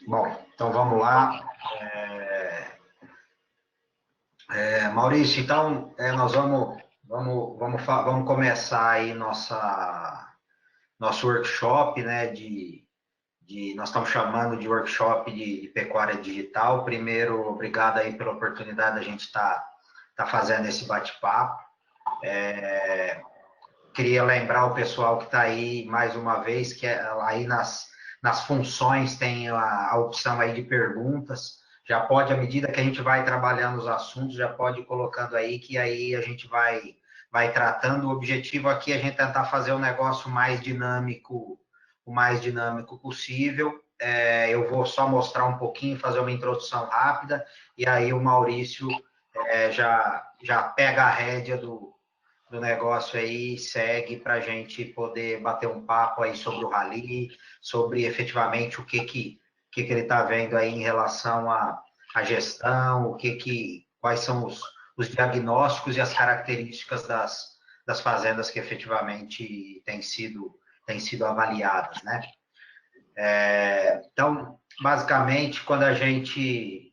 Bom, então vamos lá. Maurício, então nós vamos começar aí nosso workshop, né? Nós estamos chamando de workshop de pecuária digital. Primeiro, obrigado aí pela oportunidade da gente tá fazendo esse bate-papo. Queria lembrar o pessoal que está aí mais uma vez que aí nas funções tem a opção aí de perguntas. Já pode, à medida que a gente vai trabalhando os assuntos, já pode ir colocando aí, que aí a gente vai tratando. O objetivo aqui é a gente tentar fazer o negócio o mais dinâmico possível. Eu vou só mostrar um pouquinho, fazer uma introdução rápida, e aí o Maurício já pega a rédea do negócio aí, segue para a gente poder bater um papo aí sobre o Rally, sobre efetivamente que ele está vendo aí em relação à gestão, quais são os diagnósticos e as características das fazendas que efetivamente têm sido avaliadas, né? Então, basicamente, quando a gente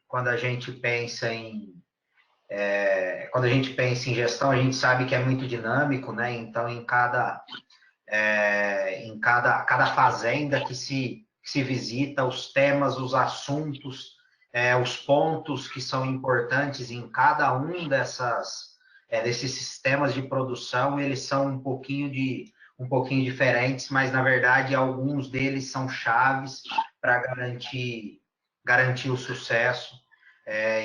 pensa quando a gente pensa em gestão, a gente sabe que é muito dinâmico, né? Então, cada fazenda que se visita, os temas, os assuntos, os pontos que são importantes em cada um desses sistemas de produção, eles são um pouquinho diferentes, mas na verdade alguns deles são chaves para garantir o sucesso.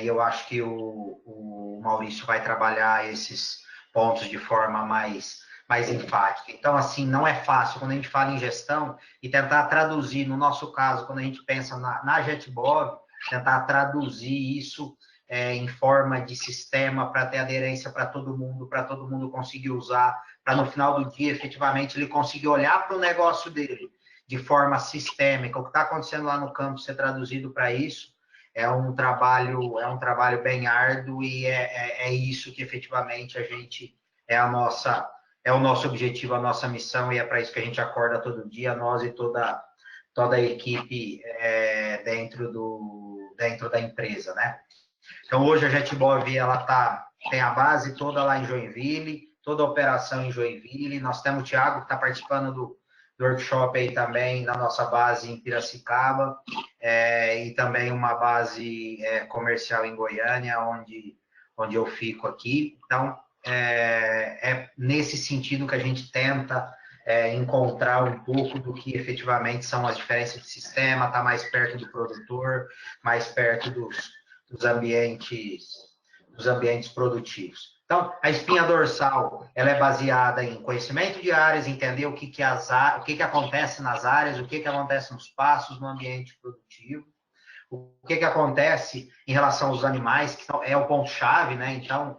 E eu acho que o Maurício vai trabalhar esses pontos de forma mais enfática. Então, assim, não é fácil quando a gente fala em gestão e tentar traduzir, no nosso caso, quando a gente pensa na JetBov, tentar traduzir isso em forma de sistema para ter aderência para todo mundo conseguir usar, para no final do dia, efetivamente, ele conseguir olhar para o negócio dele de forma sistêmica. O que está acontecendo lá no campo ser traduzido para isso é um trabalho bem árduo e é isso que efetivamente a gente é a nossa é o nosso objetivo, a nossa missão, e é para isso que a gente acorda todo dia, nós e toda a equipe dentro da empresa, né? Então, hoje a JetBov, tem a base toda lá em Joinville, toda a operação em Joinville, nós temos o Thiago, que está participando do workshop aí também, na nossa base em Piracicaba, e também uma base comercial em Goiânia, onde eu fico aqui. Então, é nesse sentido que a gente tenta encontrar um pouco do que efetivamente são as diferenças de sistema, estar mais perto do produtor, mais perto dos ambientes produtivos. Então, a espinha dorsal, ela é baseada em conhecimento de áreas, entender o que acontece nas áreas, o que acontece nos passos no ambiente produtivo, o que acontece em relação aos animais, que é o ponto-chave, né? Então,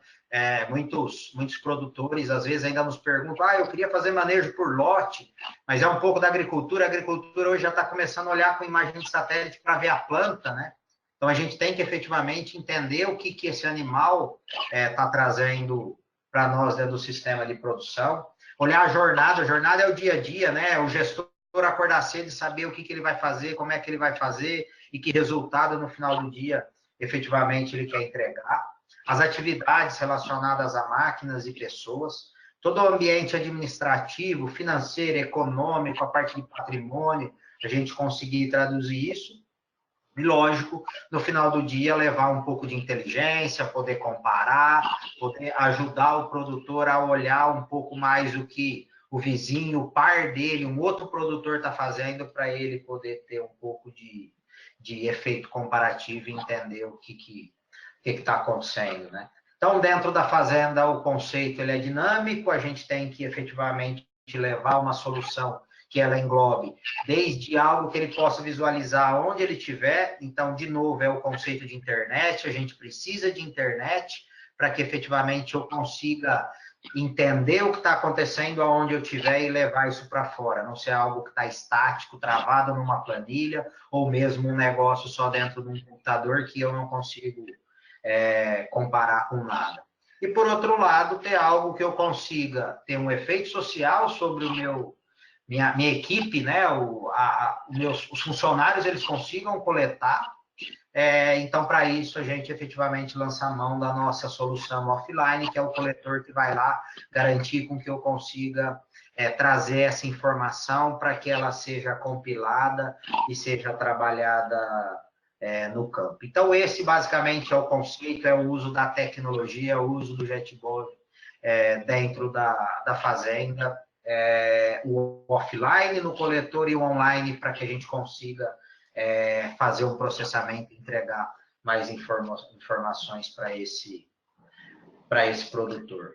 muitos produtores às vezes ainda nos perguntam: eu queria fazer manejo por lote, mas é um pouco da agricultura. A agricultura hoje já está começando a olhar com imagem de satélite para ver a planta, né? Então, a gente tem que efetivamente entender o que esse animal está trazendo para nós dentro do sistema de produção. Olhar a jornada é o dia a dia, né? O gestor acordar cedo e saber o que ele vai fazer, como é que ele vai fazer e que resultado no final do dia efetivamente ele quer entregar. As atividades relacionadas a máquinas e pessoas, todo o ambiente administrativo, financeiro, econômico, a parte de patrimônio, a gente conseguir traduzir isso. E, lógico, no final do dia, levar um pouco de inteligência, poder comparar, poder ajudar o produtor a olhar um pouco mais o que o vizinho, o par dele, um outro produtor está fazendo, para ele poder ter um pouco de efeito comparativo e entender o que está acontecendo, né? Então, dentro da fazenda, o conceito ele é dinâmico, a gente tem que efetivamente levar uma solução que ela englobe desde algo que ele possa visualizar onde ele estiver. Então, de novo, é o conceito de internet, a gente precisa de internet para que efetivamente eu consiga entender o que está acontecendo aonde eu estiver e levar isso para fora, não ser algo que está estático, travado numa planilha, ou mesmo um negócio só dentro de um computador que eu não consigo comparar com nada. E, por outro lado, ter algo que eu consiga ter um efeito social sobre minha equipe, né, os funcionários, eles consigam coletar. Então, para isso, a gente efetivamente lança a mão da nossa solução offline, que é o coletor que vai lá garantir com que eu consiga trazer essa informação para que ela seja compilada e seja trabalhada no campo. Então, esse basicamente é o conceito, é o uso da tecnologia, o uso do JetBoss dentro da fazenda, o offline no coletor e o online para que a gente consiga fazer um processamento e entregar mais informações para esse produtor.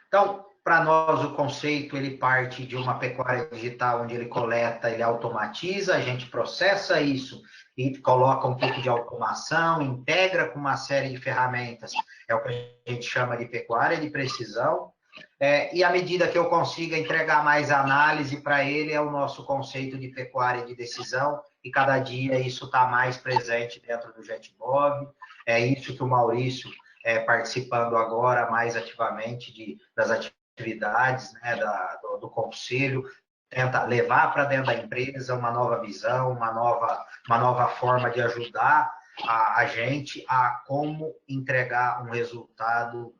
Então, para nós, o conceito, ele parte de uma pecuária digital, onde ele coleta, ele automatiza, a gente processa isso e coloca um pouco de automação, integra com uma série de ferramentas, é o que a gente chama de pecuária de precisão, e à medida que eu consiga entregar mais análise para ele, é o nosso conceito de pecuária de decisão, e cada dia isso está mais presente dentro do JetBoss. É isso que o Maurício, participando agora mais ativamente das atividades, né, do conselho, tenta levar para dentro da empresa uma nova visão, uma nova forma de ajudar a gente a como entregar um resultado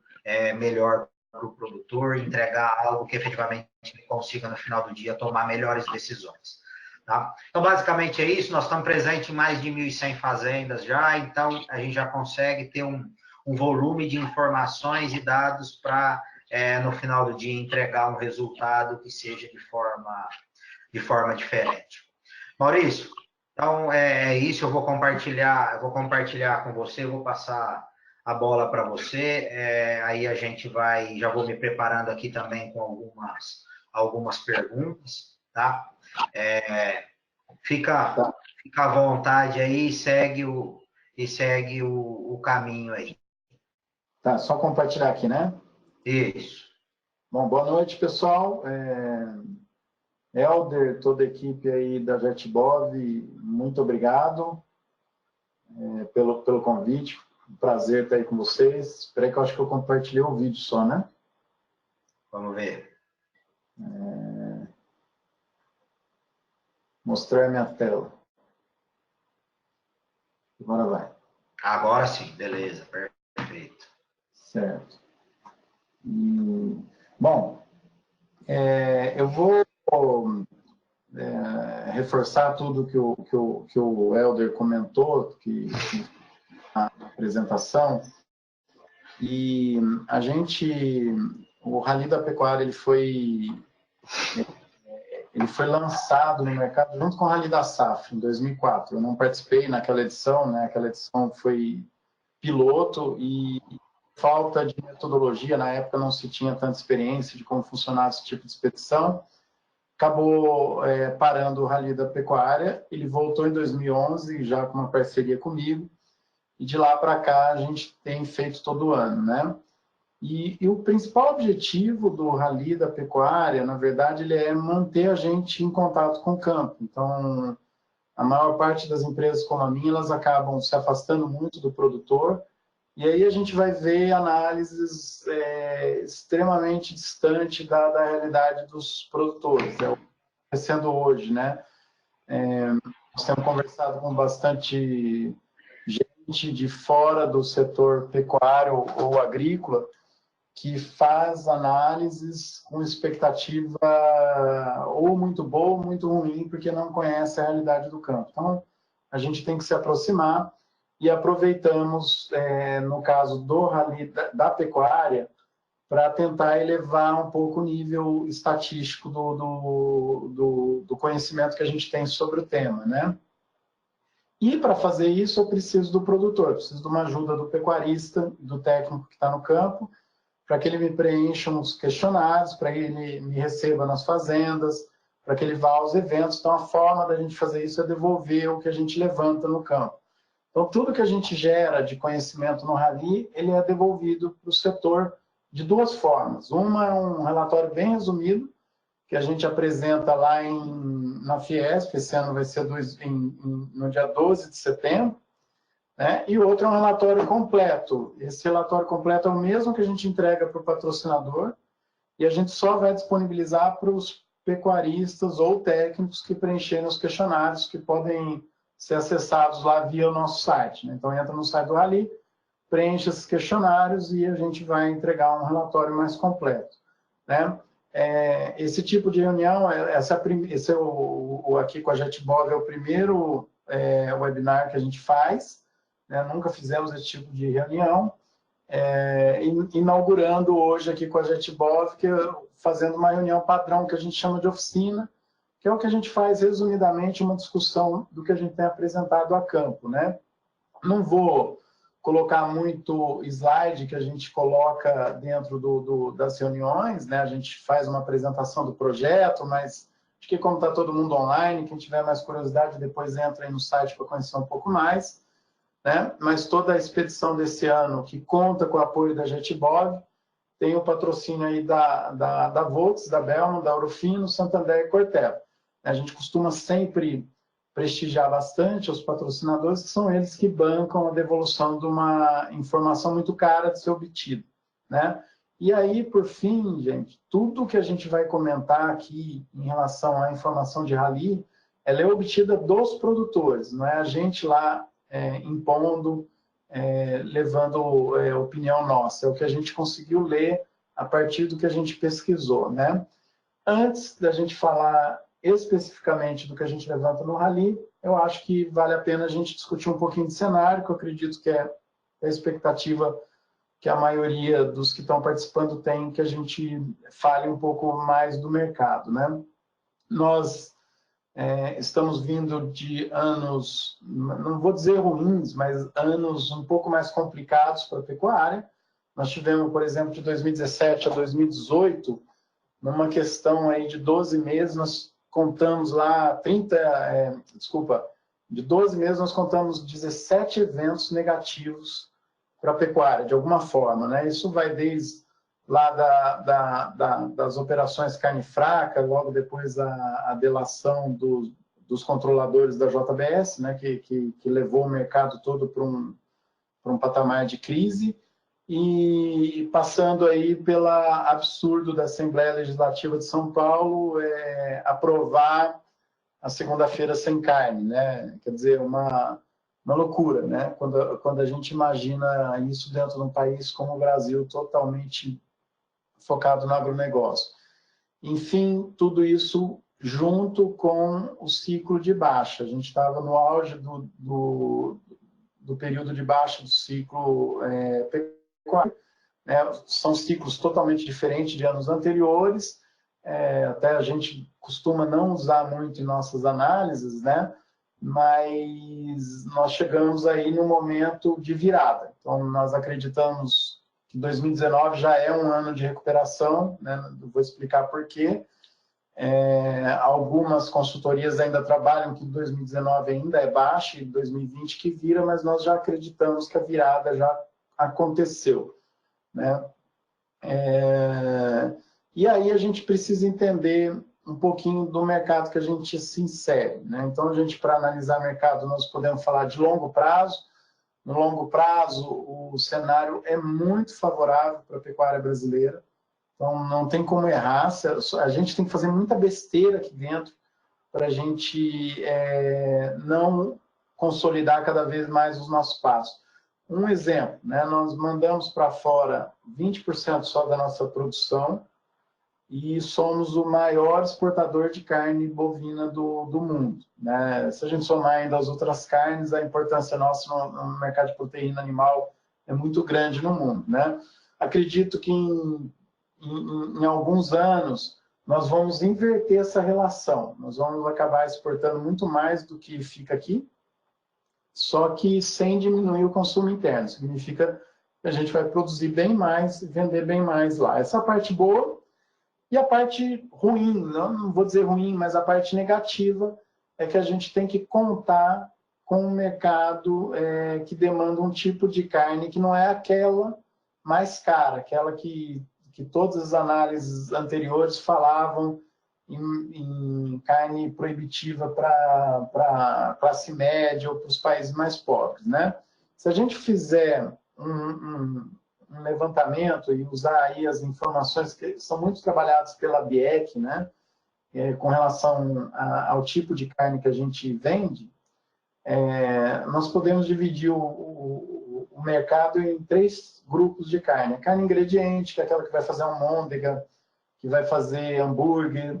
melhor para o produtor, entregar algo que efetivamente ele consiga, no final do dia, tomar melhores decisões. Tá? Então, basicamente é isso. Nós estamos presentes em mais de 1.100 fazendas já, então a gente já consegue ter um volume de informações e dados para, no final do dia, entregar um resultado que seja de forma diferente. Maurício, então é isso. Eu vou compartilhar com você, vou passar a bola para você, aí a gente vai, já vou me preparando aqui também com algumas perguntas, tá? Fica à vontade aí e segue o caminho aí. Tá, só compartilhar aqui, né? Isso. Bom, boa noite, pessoal. Helder, toda a equipe aí da JetBoss, muito obrigado pelo convite. Um prazer estar aí com vocês. Espera aí que eu acho que eu compartilhei o vídeo só, né? Vamos ver. Mostrar a minha tela. Agora vai. Agora sim, beleza, perfeito. Certo. Bom, eu vou reforçar tudo que o Helder comentou, na apresentação. E o Rally da Pecuária, ele foi lançado no mercado junto com o Rally da Safra, em 2004. Eu não participei naquela edição, né? Aquela edição foi piloto e falta de metodologia. Na época não se tinha tanta experiência de como funcionava esse tipo de expedição. Acabou parando o Rally da Pecuária. Ele voltou em 2011, já com uma parceria comigo. E de lá para cá a gente tem feito todo ano, né? E o principal objetivo do Rally da Pecuária, na verdade, ele é manter a gente em contato com o campo. Então, a maior parte das empresas como a minha, elas acabam se afastando muito do produtor, e aí a gente vai ver análises extremamente distantes da realidade dos produtores. É o que está acontecendo hoje, né? Nós temos conversado com bastante gente de fora do setor pecuário ou agrícola, que faz análises com expectativa ou muito boa ou muito ruim, porque não conhece a realidade do campo. Então, a gente tem que se aproximar e aproveitamos, no caso do Rally da Pecuária, para tentar elevar um pouco o nível estatístico do conhecimento que a gente tem sobre o tema, né? E para fazer isso, eu preciso do produtor, preciso de uma ajuda do pecuarista, do técnico que está no campo, para que ele me preencha uns questionários, para que ele me receba nas fazendas, para que ele vá aos eventos. Então, a forma da gente fazer isso é devolver o que a gente levanta no campo. Então, tudo que a gente gera de conhecimento no Rally, ele é devolvido para o setor de duas formas. Uma é um relatório bem resumido, que a gente apresenta lá na Fiesp, esse ano vai ser no dia 12 de setembro, né? E o outro é um relatório completo. Esse relatório completo é o mesmo que a gente entrega para o patrocinador, e a gente só vai disponibilizar para os pecuaristas ou técnicos que preencherem os questionários que podem ser acessados lá via o nosso site, né? Então, entra no site do Rally, preenche esses questionários e a gente vai entregar um relatório mais completo, né? Esse tipo de reunião, esse é aqui com a JetBov é o primeiro webinar que a gente faz, né? Nunca fizemos esse tipo de reunião, inaugurando hoje aqui com a JetBov, fazendo uma reunião padrão que a gente chama de oficina, que é o que a gente faz resumidamente, uma discussão do que a gente tem apresentado a campo, né? Não vou colocar muito slide que a gente coloca dentro das reuniões, né? A gente faz uma apresentação do projeto, mas acho que como está todo mundo online, quem tiver mais curiosidade depois entra aí no site para conhecer um pouco mais, né? Mas toda a expedição desse ano, que conta com o apoio da JetBov, tem o patrocínio aí da Volks, da Bellman, da Ourofino, Santander e Corteva. A gente costuma sempre prestigiar bastante os patrocinadores, que são eles que bancam a devolução de uma informação muito cara de ser obtida, né? E aí, por fim, gente, tudo que a gente vai comentar aqui em relação à informação de Rally, ela é obtida dos produtores, não é a gente lá impondo, levando opinião nossa, é o que a gente conseguiu ler a partir do que a gente pesquisou, né? Antes da gente falar especificamente do que a gente levanta no Rally, eu acho que vale a pena a gente discutir um pouquinho de cenário, que eu acredito que é a expectativa que a maioria dos que estão participando tem, que a gente fale um pouco mais do mercado, né? Nós estamos vindo de anos, não vou dizer ruins, mas anos um pouco mais complicados para a pecuária. Nós tivemos, por exemplo, de 2017 a 2018, numa questão aí de 12 meses, nós contamos lá de 12 meses nós contamos 17 eventos negativos para a pecuária, de alguma forma, né? Isso vai desde lá das operações carne fraca, logo depois a delação dos controladores da JBS, né? Que levou o mercado todo para um patamar de crise, e passando aí pelo absurdo da Assembleia Legislativa de São Paulo aprovar a segunda-feira sem carne, né? Quer dizer, uma loucura, né? Quando a gente imagina isso dentro de um país como o Brasil, totalmente focado no agronegócio. Enfim, tudo isso junto com o ciclo de baixa. A gente estava no auge do período de baixa do ciclo pecuário, né? São ciclos totalmente diferentes de anos anteriores, até a gente costuma não usar muito em nossas análises, né? Mas nós chegamos aí no momento de virada. Então, nós acreditamos que 2019 já é um ano de recuperação, né? Eu vou explicar por quê. Algumas consultorias ainda trabalham que 2019 ainda é baixa e 2020 que vira, mas nós já acreditamos que a virada já aconteceu, né? E aí a gente precisa entender um pouquinho do mercado que a gente se insere, né? Então, a gente, para analisar mercado, nós podemos falar de longo prazo. No longo prazo, o cenário é muito favorável para a pecuária brasileira. Então, não tem como errar. A gente tem que fazer muita besteira aqui dentro para a gente não consolidar cada vez mais os nossos passos. Um exemplo, né? Nós mandamos para fora 20% só da nossa produção e somos o maior exportador de carne bovina do mundo, né? Se a gente somar ainda as outras carnes, a importância nossa no mercado de proteína animal é muito grande no mundo, né? Acredito que em alguns anos nós vamos inverter essa relação. Nós vamos acabar exportando muito mais do que fica aqui, só que sem diminuir o consumo interno. Significa que a gente vai produzir bem mais e vender bem mais lá. Essa é a parte boa. E a parte ruim, não vou dizer ruim, mas a parte negativa é que a gente tem que contar com um mercado que demanda um tipo de carne que não é aquela mais cara, aquela que todas as análises anteriores falavam em carne proibitiva para classe média ou para os países mais pobres, né? Se a gente fizer um levantamento e usar aí as informações que são muito trabalhadas pela BIEC, né, com relação ao tipo de carne que a gente vende, nós podemos dividir o mercado em 3 grupos de carne. A carne ingrediente, que é aquela que vai fazer almôndega, que vai fazer hambúrguer,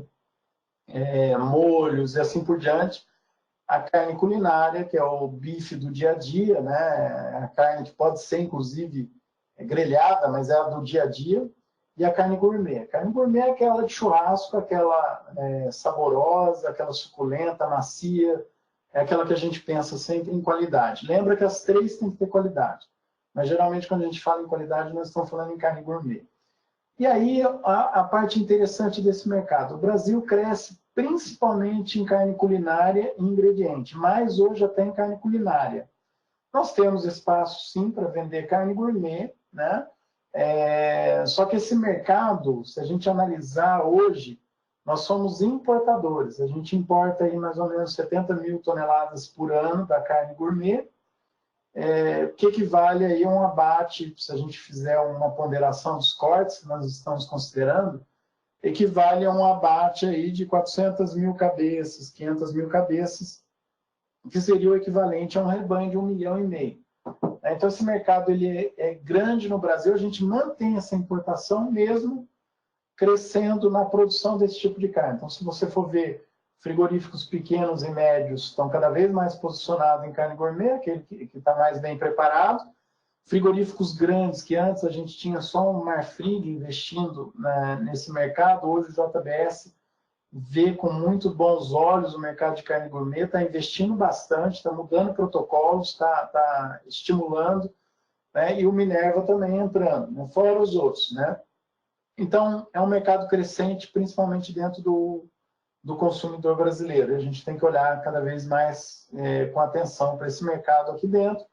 molhos e assim por diante. A carne culinária, que é o bife do dia a dia, né? A carne que pode ser, inclusive, grelhada, mas é a do dia a dia. E a carne gourmet. A carne gourmet é aquela de churrasco, aquela saborosa, aquela suculenta, macia, é aquela que a gente pensa sempre em qualidade. Lembra que as 3 têm que ter qualidade. Mas, geralmente, quando a gente fala em qualidade, nós estamos falando em carne gourmet. E aí, a parte interessante desse mercado. O Brasil cresce principalmente em carne culinária e ingrediente, mas hoje até em carne culinária. Nós temos espaço, sim, para vender carne gourmet, né? Só que esse mercado, se a gente analisar hoje, nós somos importadores. A gente importa aí mais ou menos 70 mil toneladas por ano da carne gourmet, que equivale aí a um abate, se a gente fizer uma ponderação dos cortes que nós estamos considerando, equivale a um abate aí de 400 mil cabeças, 500 mil cabeças, que seria o equivalente a um rebanho de 1,5 milhão. Então, esse mercado ele é grande no Brasil, a gente mantém essa importação mesmo crescendo na produção desse tipo de carne. Então, se você for ver, frigoríficos pequenos e médios estão cada vez mais posicionados em carne gourmet, aquele que está mais bem preparado. Frigoríficos grandes, que antes a gente tinha só um Marfrig investindo nesse mercado, hoje o JBS vê com muito bons olhos o mercado de carne gourmet, está investindo bastante, está mudando protocolos, está estimulando, né? E o Minerva também entrando, né? Fora os outros, né? Então, é um mercado crescente, principalmente dentro do consumidor brasileiro. A gente tem que olhar cada vez mais com atenção para esse mercado aqui dentro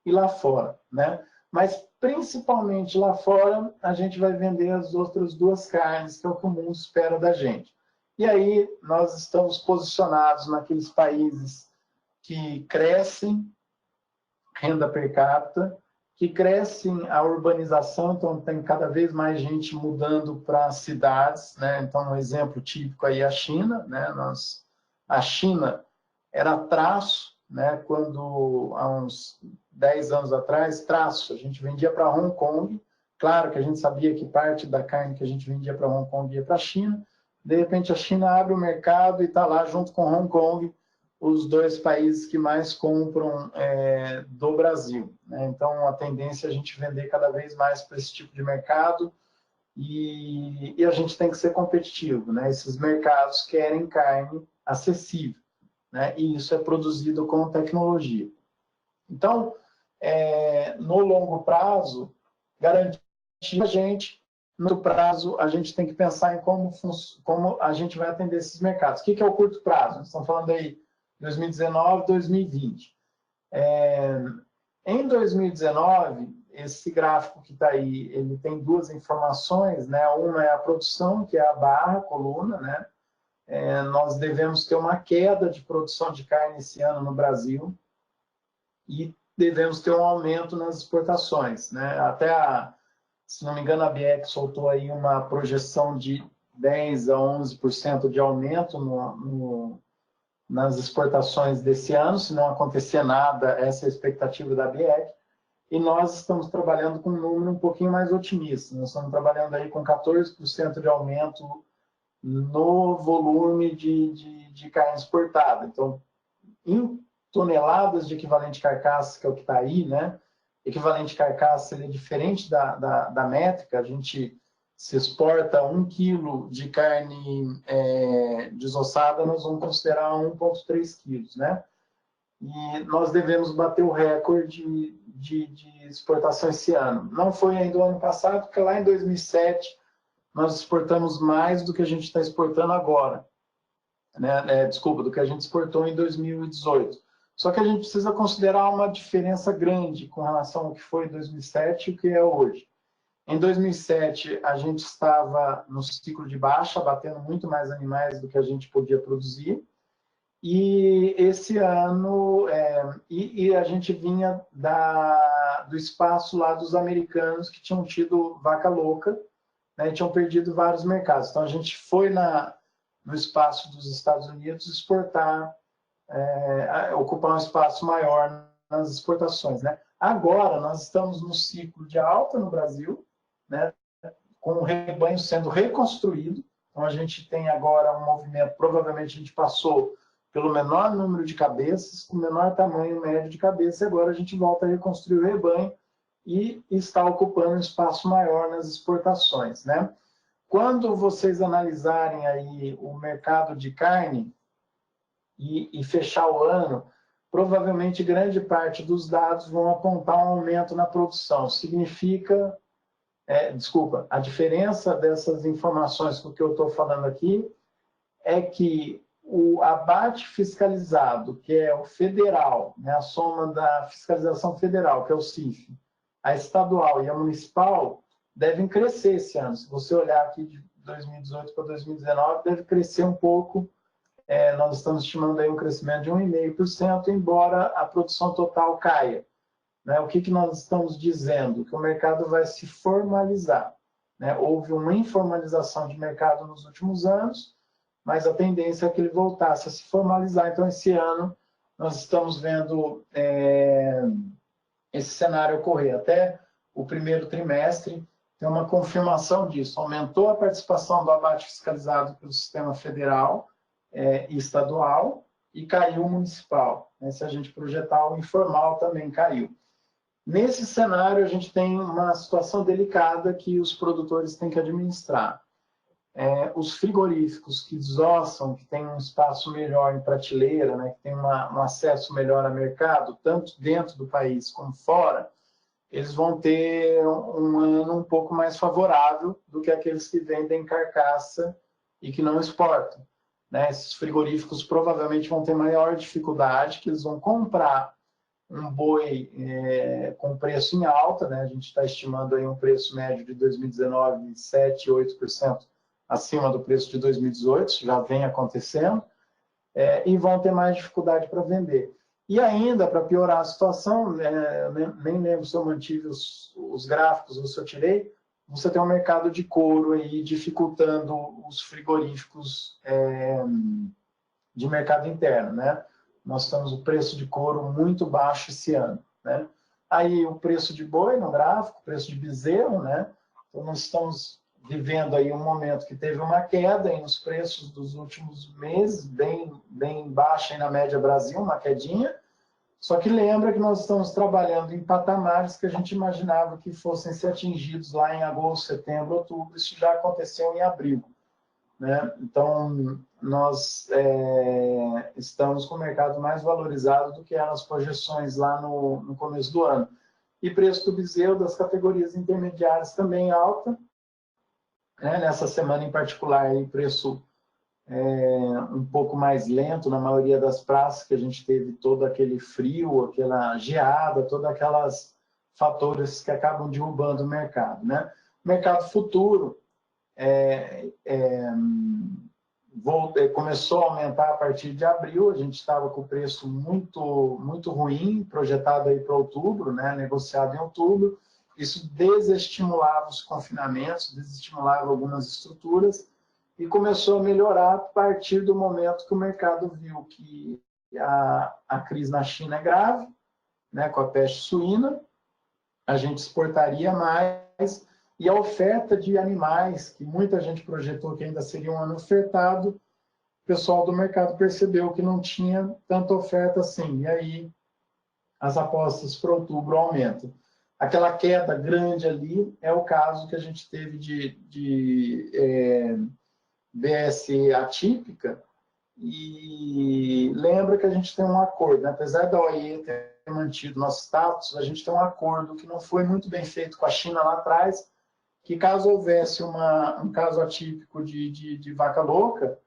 e lá fora, né? Mas, principalmente lá fora, a gente vai vender as outras 2 carnes, que é o que o mundo espera da gente. E aí, nós estamos posicionados naqueles países que crescem renda per capita, que crescem a urbanização, então tem cada vez mais gente mudando para cidades, né? Então, um exemplo típico aí é a China, né? A China era traço, né? Quando, há uns 10 anos atrás, traço, a gente vendia para Hong Kong, claro que a gente sabia que parte da carne que a gente vendia para Hong Kong ia para a China, de repente a China abre o mercado e está lá junto com Hong Kong, os 2 países que mais compram do Brasil, né? Então, a tendência é a gente vender cada vez mais para esse tipo de mercado e a gente tem que ser competitivo, né? Esses mercados querem carne acessível, né? E isso é produzido com tecnologia. Então, no longo prazo, garantir a gente, no prazo, a gente tem que pensar em como a gente vai atender esses mercados. O que é o curto prazo? Nós estamos falando aí 2019, 2020. Em 2019, esse gráfico que está aí, ele tem 2 informações, né? Uma é a produção, que é a barra, a coluna, né? Nós devemos ter uma queda de produção de carne esse ano no Brasil e devemos ter um aumento nas exportações, né? Se não me engano, a BIEC soltou aí uma projeção de 10 a 11% de aumento nas exportações desse ano, se não acontecer nada, essa é a expectativa da BIEC, e nós estamos trabalhando com um número um pouquinho mais otimista, nós estamos trabalhando aí com 14% de aumento no volume de carne exportada. Então, em toneladas de equivalente carcaça, que é o que está aí, né? Equivalente carcaça ele é diferente da métrica, a gente se exporta 1 quilo de carne desossada, nós vamos considerar 1,3 quilos, né? E nós devemos bater o recorde de exportação esse ano. Não foi ainda o ano passado, porque lá em 2007 nós exportamos mais do que a gente está exportando agora, né? Desculpa, do que a gente exportou em 2018. Só que a gente precisa considerar uma diferença grande com relação ao que foi em 2007 e o que é hoje. Em 2007, a gente estava no ciclo de baixa, batendo muito mais animais do que a gente podia produzir. E esse ano, a gente vinha do espaço lá dos americanos que tinham tido vaca louca, né, e tinham perdido vários mercados. Então, a gente foi no espaço dos Estados Unidos exportar, ocupar um espaço maior nas exportações, né? Agora, nós estamos num ciclo de alta no Brasil, né, com o rebanho sendo reconstruído. Então, a gente tem agora um movimento, provavelmente a gente passou pelo menor número de cabeças, com o menor tamanho médio de cabeça, e agora a gente volta a reconstruir o rebanho e está ocupando um espaço maior nas exportações, né? Quando vocês analisarem aí o mercado de carne e fechar o ano, provavelmente grande parte dos dados vão apontar um aumento na produção. Significa, desculpa, a diferença dessas informações com o que eu estou falando aqui é que o abate fiscalizado, que é o federal, né, a soma da fiscalização federal, que é o CIF, a estadual e a municipal, devem crescer esse ano. Se você olhar aqui de 2018 para 2019, deve crescer um pouco. Nós estamos estimando aí um crescimento de 1,5%, embora a produção total caia. Né? O que nós estamos dizendo? Que o mercado vai se formalizar. Né? Houve uma informalização de mercado nos últimos anos, mas a tendência é que ele voltasse a se formalizar. Então, esse ano, nós estamos vendo esse cenário ocorrer. Até o primeiro trimestre, tem uma confirmação disso. Aumentou a participação do abate fiscalizado pelo sistema federal e estadual, e caiu o municipal. Se a gente projetar, o informal também caiu. Nesse cenário, a gente tem uma situação delicada que os produtores têm que administrar. Os frigoríficos que desossam, que têm um espaço melhor em prateleira, né, que tem um acesso melhor a mercado, tanto dentro do país como fora, eles vão ter um ano um pouco mais favorável do que aqueles que vendem carcaça e que não exportam. Né? Esses frigoríficos provavelmente vão ter maior dificuldade, que eles vão comprar um boi com preço em alta, né? A gente está estimando aí um preço médio de 2019 7, 8% acima do preço de 2018, já vem acontecendo, e vão ter mais dificuldade para vender. E ainda, para piorar a situação, nem lembro se eu mantive os gráficos ou se eu tirei, você tem um mercado de couro aí dificultando os frigoríficos de mercado interno, né? Nós temos o preço de couro muito baixo esse ano, né? Aí o preço de boi no gráfico, o preço de bezerro, né? Então nós estamos vivendo aí um momento que teve uma queda nos preços dos últimos meses, bem baixa aí na média Brasil, uma quedinha. Só que lembra que nós estamos trabalhando em patamares que a gente imaginava que fossem ser atingidos lá em agosto, setembro, outubro. Isso já aconteceu em abril, né? Então, nós estamos com o mercado mais valorizado do que eram as projeções lá no começo do ano. E preço do bezerro das categorias intermediárias também alta. Né? Nessa semana em particular, o preço um pouco mais lento na maioria das praças, que a gente teve todo aquele frio, aquela geada, todos aqueles fatores que acabam derrubando o mercado. Né? O mercado futuro começou a aumentar a partir de abril, a gente estava com o preço muito, muito ruim, projetado aí para outubro, né? Negociado em outubro. Isso desestimulava os confinamentos, desestimulava algumas estruturas, e começou a melhorar a partir do momento que o mercado viu que a crise na China é grave, né, com a peste suína, a gente exportaria mais, e a oferta de animais, que muita gente projetou que ainda seria um ano ofertado, o pessoal do mercado percebeu que não tinha tanta oferta assim, e aí as apostas para outubro aumentam. Aquela queda grande ali é o caso que a gente teve de BSE atípica, e lembra que a gente tem um acordo, né? Apesar da OIE ter mantido nosso status, a gente tem um acordo que não foi muito bem feito com a China lá atrás, que caso houvesse um caso atípico de vaca louca,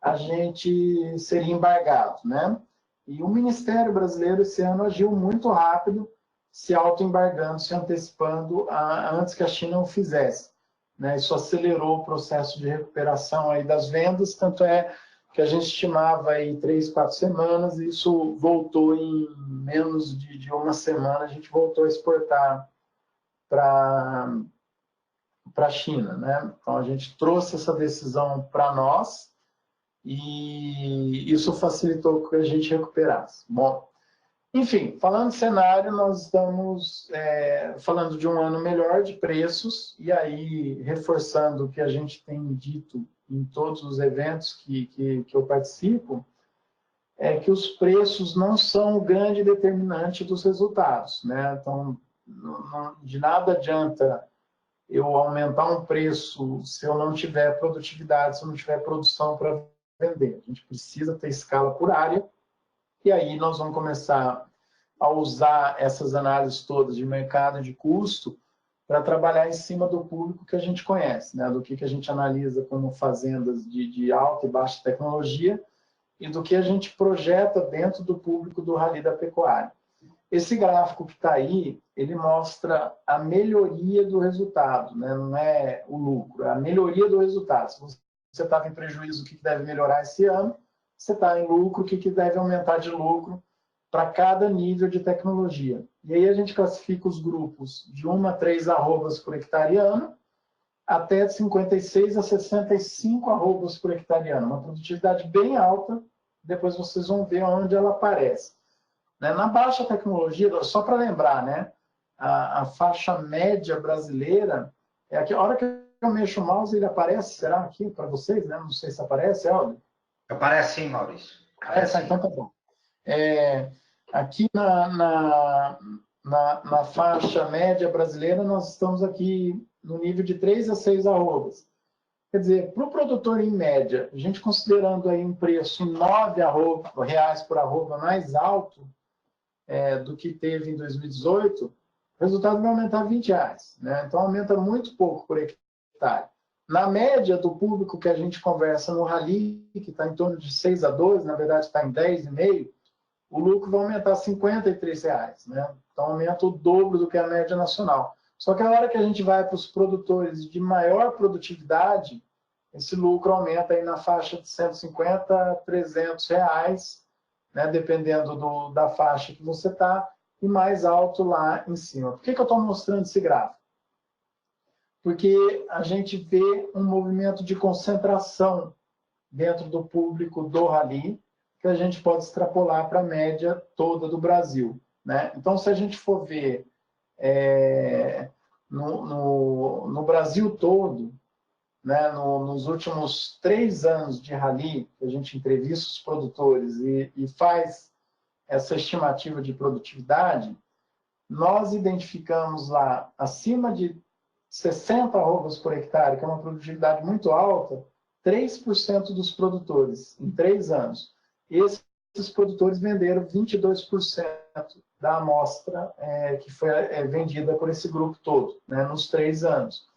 a gente seria embargado, né? E o Ministério brasileiro esse ano agiu muito rápido, se auto-embargando, se antecipando antes que a China o fizesse. Né? Isso acelerou o processo de recuperação aí das vendas, tanto é que a gente estimava aí 3, 4 semanas, e isso voltou em menos de uma semana, a gente voltou a exportar para a China, né? Então, a gente trouxe essa decisão para nós e isso facilitou que a gente recuperasse. Bom, enfim, falando de cenário, nós estamos falando de um ano melhor de preços, e aí, reforçando o que a gente tem dito em todos os eventos que eu participo, é que os preços não são o grande determinante dos resultados, né? Então, de nada adianta eu aumentar um preço se eu não tiver produtividade, se eu não tiver produção para vender. A gente precisa ter escala por área, e aí nós vamos começar a usar essas análises todas de mercado e de custo para trabalhar em cima do público que a gente conhece, né? Do que a gente analisa como fazendas de alta e baixa tecnologia e do que a gente projeta dentro do público do Rally da Pecuária. Esse gráfico que está aí, ele mostra a melhoria do resultado, né? Não é o lucro, é a melhoria do resultado. Se você estava em prejuízo, o que deve melhorar esse ano? Você está em lucro, o que deve aumentar de lucro para cada nível de tecnologia. E aí a gente classifica os grupos de 1 a 3 arrobas por hectare ano, até de 56 a 65 arrobas por hectare ano. Uma produtividade bem alta, depois vocês vão ver onde ela aparece. Na baixa tecnologia, só para lembrar, né, a faixa média brasileira, é aqui, a hora que eu mexo o mouse, ele aparece, será aqui para vocês? Né? Não sei se aparece, Helder. Aparece sim, Maurício. Então tá bom. Aqui na faixa média brasileira, nós estamos aqui no nível de 3 a 6 arrobas. Quer dizer, para o produtor, em média, a gente considerando aí um preço em R$9 por arroba mais alto do que teve em 2018, o resultado vai aumentar R$20. Né? Então, aumenta muito pouco por hectare. Na média do público que a gente conversa no Rally, que está em torno de 6 a 12, na verdade está em 10,5, o lucro vai aumentar R$53. Né? Então, aumenta o dobro do que a média nacional. Só que a hora que a gente vai para os produtores de maior produtividade, esse lucro aumenta aí na faixa de R$150 a R$300, né? Dependendo da faixa que você está, e mais alto lá em cima. Por que eu estou mostrando esse gráfico? Porque a gente vê um movimento de concentração dentro do público do Rally, que a gente pode extrapolar para a média toda do Brasil. Né? Então, se a gente for ver no Brasil todo, né, nos últimos 3 anos de Rally, a gente entrevista os produtores e faz essa estimativa de produtividade, nós identificamos lá acima de 60 arrobas por hectare, que é uma produtividade muito alta, 3% dos produtores em 3 anos. Esses produtores venderam 22% da amostra que foi vendida por esse grupo todo, né, nos 3 anos.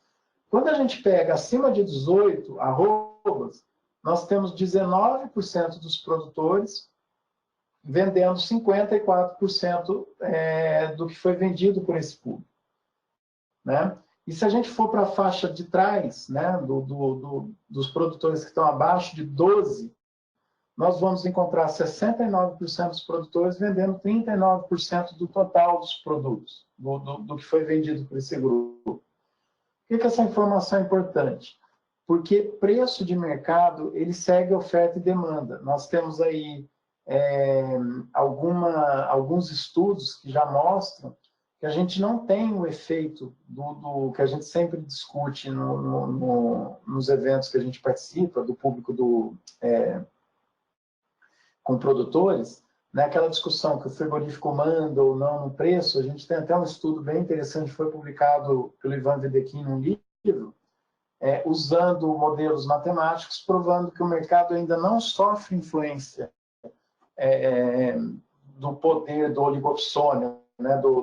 Quando a gente pega acima de 18 arrobas, nós temos 19% dos produtores vendendo 54% do que foi vendido por esse público. Né? E se a gente for para a faixa de trás, né, dos produtores que estão abaixo de 12, nós vamos encontrar 69% dos produtores vendendo 39% do total dos produtos, do que foi vendido por esse grupo. Por que essa informação é importante? Porque preço de mercado, ele segue oferta e demanda. Nós temos aí alguns estudos que já mostram que a gente não tem o efeito do que a gente sempre discute nos eventos que a gente participa, do público com produtores, né? Aquela discussão que o frigorífico manda ou não no preço. A gente tem até um estudo bem interessante, foi publicado pelo Ivan Vedekin num livro, usando modelos matemáticos, provando que o mercado ainda não sofre influência do poder do oligopsônio, né, dos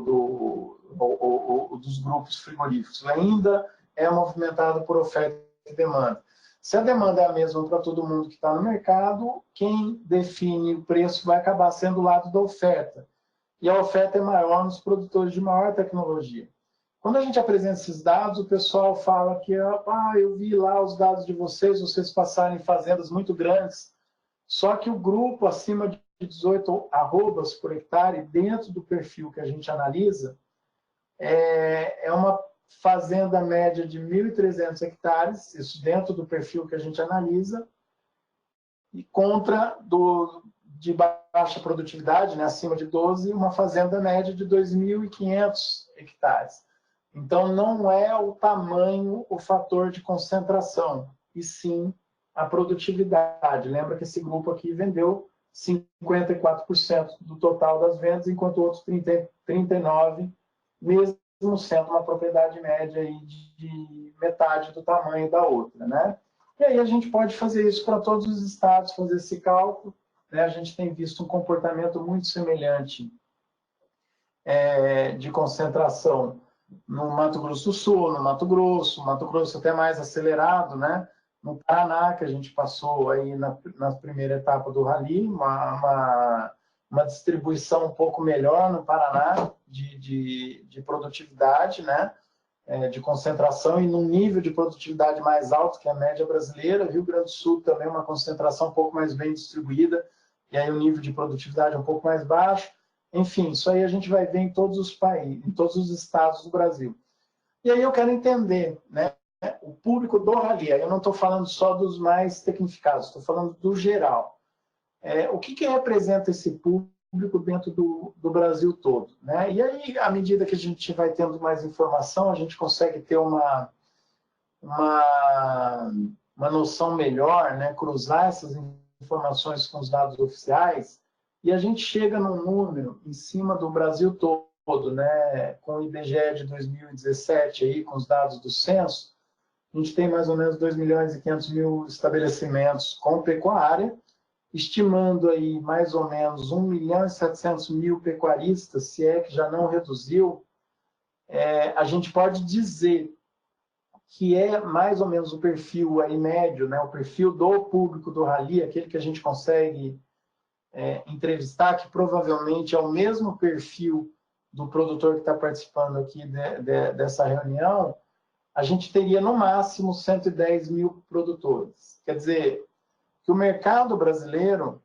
grupos frigoríficos. Ainda é movimentado por oferta e demanda. Se a demanda é a mesma para todo mundo que está no mercado, quem define o preço vai acabar sendo o lado da oferta. E a oferta é maior nos produtores de maior tecnologia. Quando a gente apresenta esses dados, o pessoal fala que eu vi lá os dados de vocês passaram em fazendas muito grandes, Só que o grupo acima de 18 arrobas por hectare, dentro do perfil que a gente analisa, é uma fazenda média de 1.300 hectares, isso dentro do perfil que a gente analisa, e contra de baixa produtividade, né, acima de 12, uma fazenda média de 2.500 hectares. Então, não é o tamanho o fator de concentração, e sim a produtividade. Lembra que esse grupo aqui vendeu 54% do total das vendas, enquanto outros 39%, mesmo sendo uma propriedade média aí de metade do tamanho da outra, né? E aí a gente pode fazer isso para todos os estados, fazer esse cálculo, né? A gente tem visto um comportamento muito semelhante de concentração no Mato Grosso do Sul, no Mato Grosso até mais acelerado, né? No Paraná, que a gente passou aí na primeira etapa do Rally, uma distribuição um pouco melhor no Paraná de produtividade, né? De concentração e num nível de produtividade mais alto que a média brasileira. Rio Grande do Sul também uma concentração um pouco mais bem distribuída, e aí o nível de produtividade um pouco mais baixo. Enfim, isso aí a gente vai ver em todos os países, em todos os estados do Brasil. E aí eu quero entender, né, o público do Rally. Aí eu não estou falando só dos mais tecnificados, estou falando do geral. O que representa esse público dentro do Brasil todo, né? E aí, à medida que a gente vai tendo mais informação, a gente consegue ter uma noção melhor, né? Cruzar essas informações com os dados oficiais, e a gente chega num número em cima do Brasil todo, né? Com o IBGE de 2017, aí, com os dados do censo, a gente tem mais ou menos 2.500.000 estabelecimentos com pecuária, estimando aí mais ou menos 1.700.000 pecuaristas, se é que já não reduziu. A gente pode dizer que é mais ou menos o perfil aí médio, né, o perfil do público do Rally, aquele que a gente consegue entrevistar, que provavelmente é o mesmo perfil do produtor que está participando aqui dessa reunião. A gente teria no máximo 110.000 produtores. Quer dizer, que o mercado brasileiro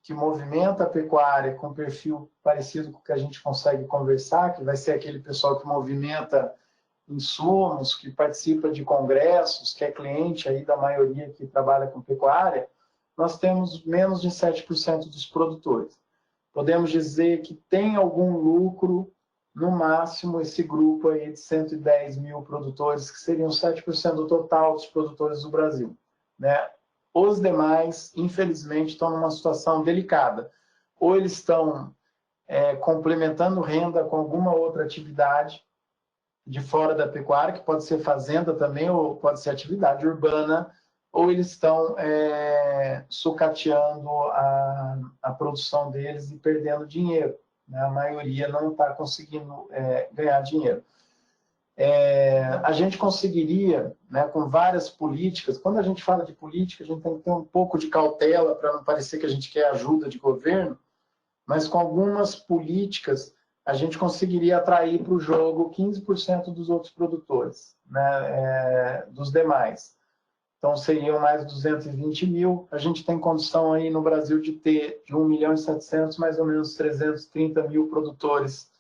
que movimenta a pecuária com perfil parecido com o que a gente consegue conversar, que vai ser aquele pessoal que movimenta insumos, que participa de congressos, que é cliente aí da maioria que trabalha com pecuária, nós temos menos de 7% dos produtores. Podemos dizer que tem algum lucro, no máximo, esse grupo aí de 110.000 produtores, que seriam 7% do total dos produtores do Brasil, né? Os demais, infelizmente, estão numa situação delicada. Ou eles estão complementando renda com alguma outra atividade de fora da pecuária, que pode ser fazenda também, ou pode ser atividade urbana, ou eles estão sucateando a produção deles e perdendo dinheiro, né? A maioria não está conseguindo ganhar dinheiro. A gente conseguiria, né, com várias políticas. Quando a gente fala de política, a gente tem que ter um pouco de cautela para não parecer que a gente quer ajuda de governo, mas com algumas políticas a gente conseguiria atrair para o jogo 15% dos outros produtores, né, dos demais. Então seriam mais 220.000. A gente tem condição aí no Brasil de ter de 1.700.000, mais ou menos 330.000 produtores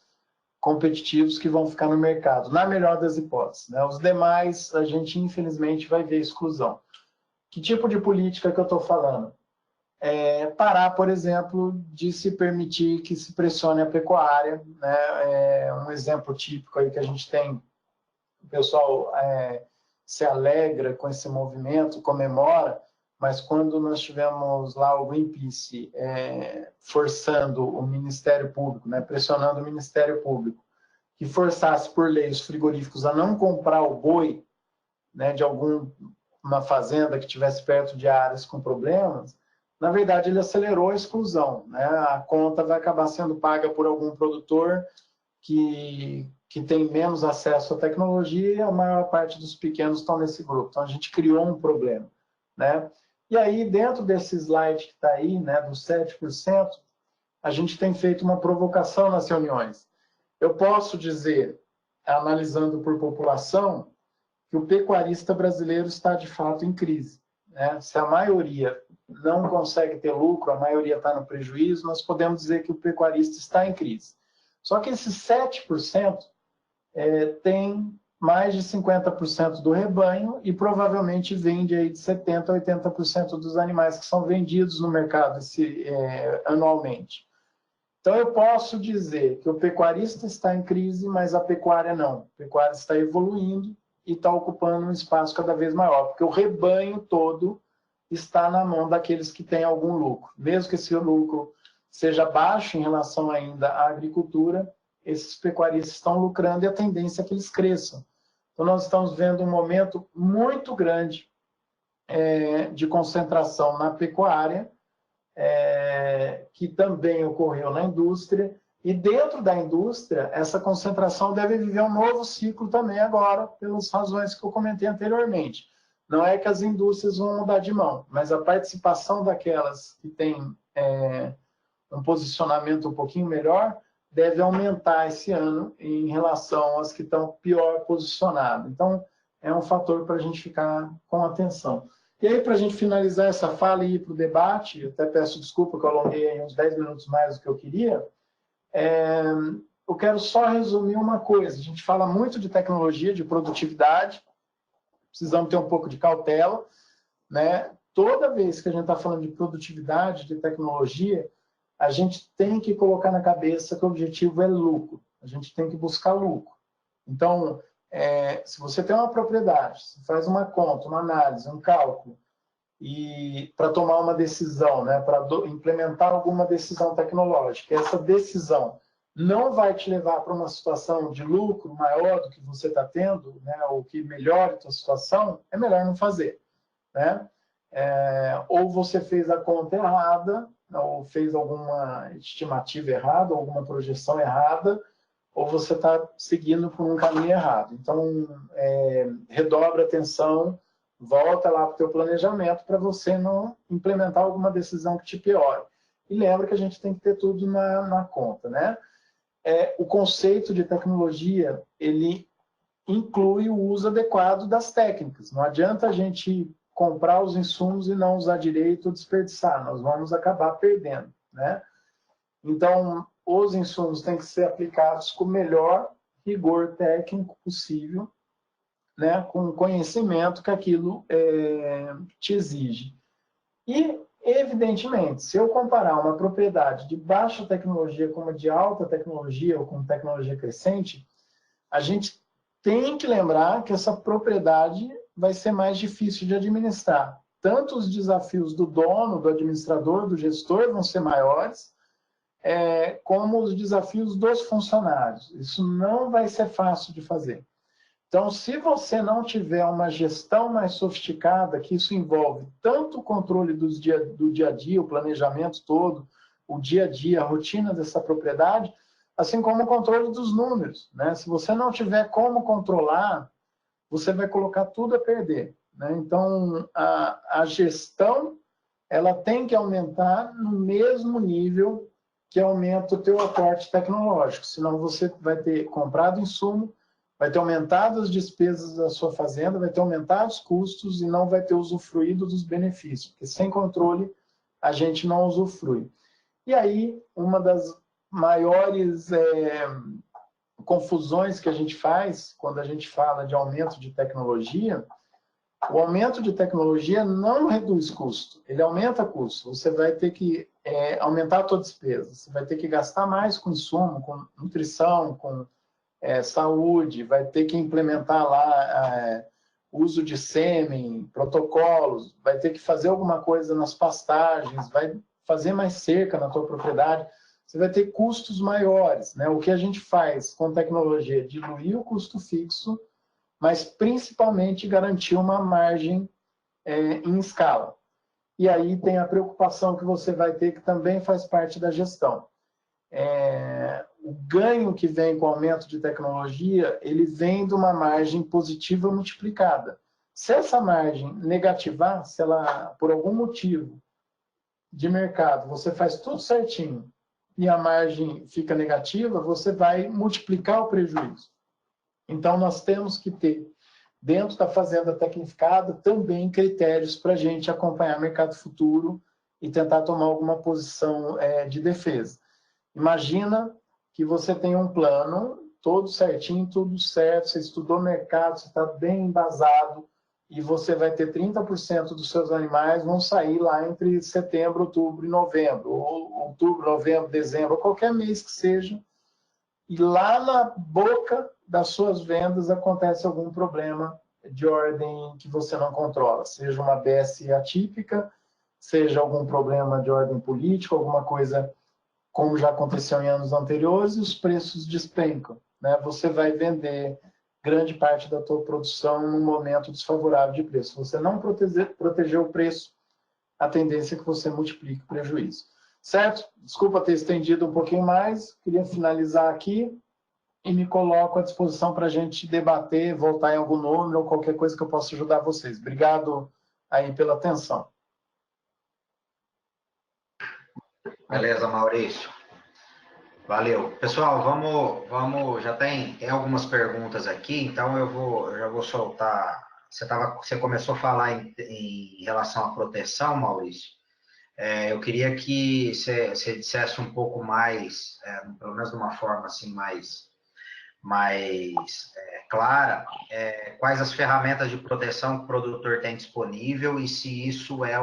competitivos que vão ficar no mercado, na melhor das hipóteses, né? Os demais, a gente infelizmente vai ver exclusão. Que tipo de política que eu estou falando? Parar, por exemplo, de se permitir que se pressione a pecuária, né? Um exemplo típico aí que a gente tem, o pessoal se alegra com esse movimento, comemora, mas quando nós tivemos lá o Greenpeace forçando o Ministério Público, né, pressionando o Ministério Público, que forçasse por lei os frigoríficos a não comprar o boi, né, de alguma fazenda que estivesse perto de áreas com problemas, na verdade ele acelerou a exclusão, né? A conta vai acabar sendo paga por algum produtor que tem menos acesso à tecnologia, e a maior parte dos pequenos estão nesse grupo. Então a gente criou um problema, né? E aí, dentro desse slide que está aí, né, dos 7%, a gente tem feito uma provocação nas reuniões. Eu posso dizer, analisando por população, que o pecuarista brasileiro está, de fato, em crise. né? Se a maioria não consegue ter lucro, a maioria está no prejuízo, nós podemos dizer que o pecuarista está em crise. Só que esses 7% tem mais de 50% do rebanho e provavelmente vende aí de 70% a 80% dos animais que são vendidos no mercado anualmente. Então, eu posso dizer que o pecuarista está em crise, mas a pecuária não. A pecuária está evoluindo e está ocupando um espaço cada vez maior, porque o rebanho todo está na mão daqueles que têm algum lucro. Mesmo que esse lucro seja baixo em relação ainda à agricultura, esses pecuaristas estão lucrando e a tendência é que eles cresçam. Então, nós estamos vendo um momento muito grande de concentração na pecuária, que também ocorreu na indústria, e dentro da indústria, essa concentração deve viver um novo ciclo também agora, pelas razões que eu comentei anteriormente. Não é que as indústrias vão mudar de mão, mas a participação daquelas que têm um posicionamento um pouquinho melhor deve aumentar esse ano em relação às que estão pior posicionadas. Então, é um fator para a gente ficar com atenção. E aí, para a gente finalizar essa fala e ir para o debate, eu até peço desculpa que eu alonguei uns 10 minutos mais do que eu queria, eu quero só resumir uma coisa. A gente fala muito de tecnologia, de produtividade, precisamos ter um pouco de cautela, né? Toda vez que a gente está falando de produtividade, de tecnologia, a gente tem que colocar na cabeça que o objetivo é lucro. A gente tem que buscar lucro. Então, se você tem uma propriedade, você faz uma conta, uma análise, um cálculo, e para tomar uma decisão, né, para implementar alguma decisão tecnológica, essa decisão não vai te levar para uma situação de lucro maior do que você está tendo, né, ou que melhore a sua situação, é melhor não fazer, né? Ou você fez a conta errada, ou fez alguma estimativa errada, ou alguma projeção errada, ou você está seguindo por um caminho errado. Então, redobra a atenção, volta lá para o teu planejamento para você não implementar alguma decisão que te piore. E lembra que a gente tem que ter tudo na conta, né? O conceito de tecnologia, ele inclui o uso adequado das técnicas. Não adianta a gente comprar os insumos e não usar direito ou desperdiçar, nós vamos acabar perdendo, né? Então, os insumos têm que ser aplicados com o melhor rigor técnico possível, né? Com o conhecimento que aquilo te exige. E, evidentemente, se eu comparar uma propriedade de baixa tecnologia com uma de alta tecnologia ou com tecnologia crescente, a gente tem que lembrar que essa propriedade vai ser mais difícil de administrar. Tanto os desafios do dono, do administrador, do gestor vão ser maiores, como os desafios dos funcionários. Isso não vai ser fácil de fazer. Então, se você não tiver uma gestão mais sofisticada, que isso envolve tanto o controle do dia a dia, o planejamento todo, o dia a dia, a rotina dessa propriedade, assim como o controle dos números, né? Se você não tiver como controlar, você vai colocar tudo a perder, né? Então, a gestão, ela tem que aumentar no mesmo nível que aumenta o teu aporte tecnológico, senão você vai ter comprado insumo, vai ter aumentado as despesas da sua fazenda, vai ter aumentado os custos e não vai ter usufruído dos benefícios, porque sem controle a gente não usufrui. E aí, uma das maiores confusões que a gente faz quando a gente fala de aumento de tecnologia, o aumento de tecnologia não reduz custo, ele aumenta custo. Você vai ter que aumentar a sua despesa, você vai ter que gastar mais com insumo, com nutrição, com saúde, vai ter que implementar lá uso de sêmen, protocolos, vai ter que fazer alguma coisa nas pastagens, vai fazer mais cerca na tua propriedade, você vai ter custos maiores, né? O que a gente faz com tecnologia é diluir o custo fixo, mas principalmente garantir uma margem em escala. E aí tem a preocupação que você vai ter, que também faz parte da gestão. O ganho que vem com o aumento de tecnologia, ele vem de uma margem positiva multiplicada. Se essa margem negativar, se ela, por algum motivo de mercado, você faz tudo certinho e a margem fica negativa, você vai multiplicar o prejuízo. Então, nós temos que ter dentro da fazenda tecnificada, também critérios para a gente acompanhar o mercado futuro e tentar tomar alguma posição de defesa. Imagina que você tem um plano, todo certinho, tudo certo, você estudou o mercado, você está bem embasado, e você vai ter 30% dos seus animais vão sair lá entre setembro, outubro e novembro, ou outubro, novembro, dezembro, ou qualquer mês que seja, e lá na boca das suas vendas acontece algum problema de ordem que você não controla, seja uma BS atípica, seja algum problema de ordem política, alguma coisa como já aconteceu em anos anteriores, e os preços despencam, né? Você vai vender grande parte da tua produção num momento desfavorável de preço. Se você não proteger o preço, a tendência é que você multiplique o prejuízo. Certo? Desculpa ter estendido um pouquinho mais, queria finalizar aqui e me coloco à disposição para a gente debater, voltar em algum número ou qualquer coisa que eu possa ajudar vocês. Obrigado aí pela atenção. Beleza, Maurício. Valeu. Pessoal, vamos, já tem algumas perguntas aqui, então eu já vou soltar. Você começou a falar em relação à proteção, Maurício. Eu queria que você dissesse um pouco mais, pelo menos de uma forma assim mais clara, quais as ferramentas de proteção que o produtor tem disponível e se isso é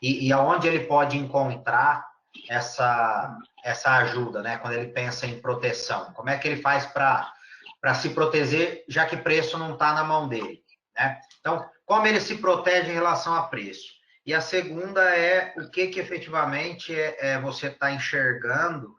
e aonde ele pode encontrar essa ajuda, né? Quando ele pensa em proteção, como é que ele faz para se proteger, já que preço não está na mão dele, né? Então, como ele se protege em relação a preço? E a segunda é o que efetivamente você está enxergando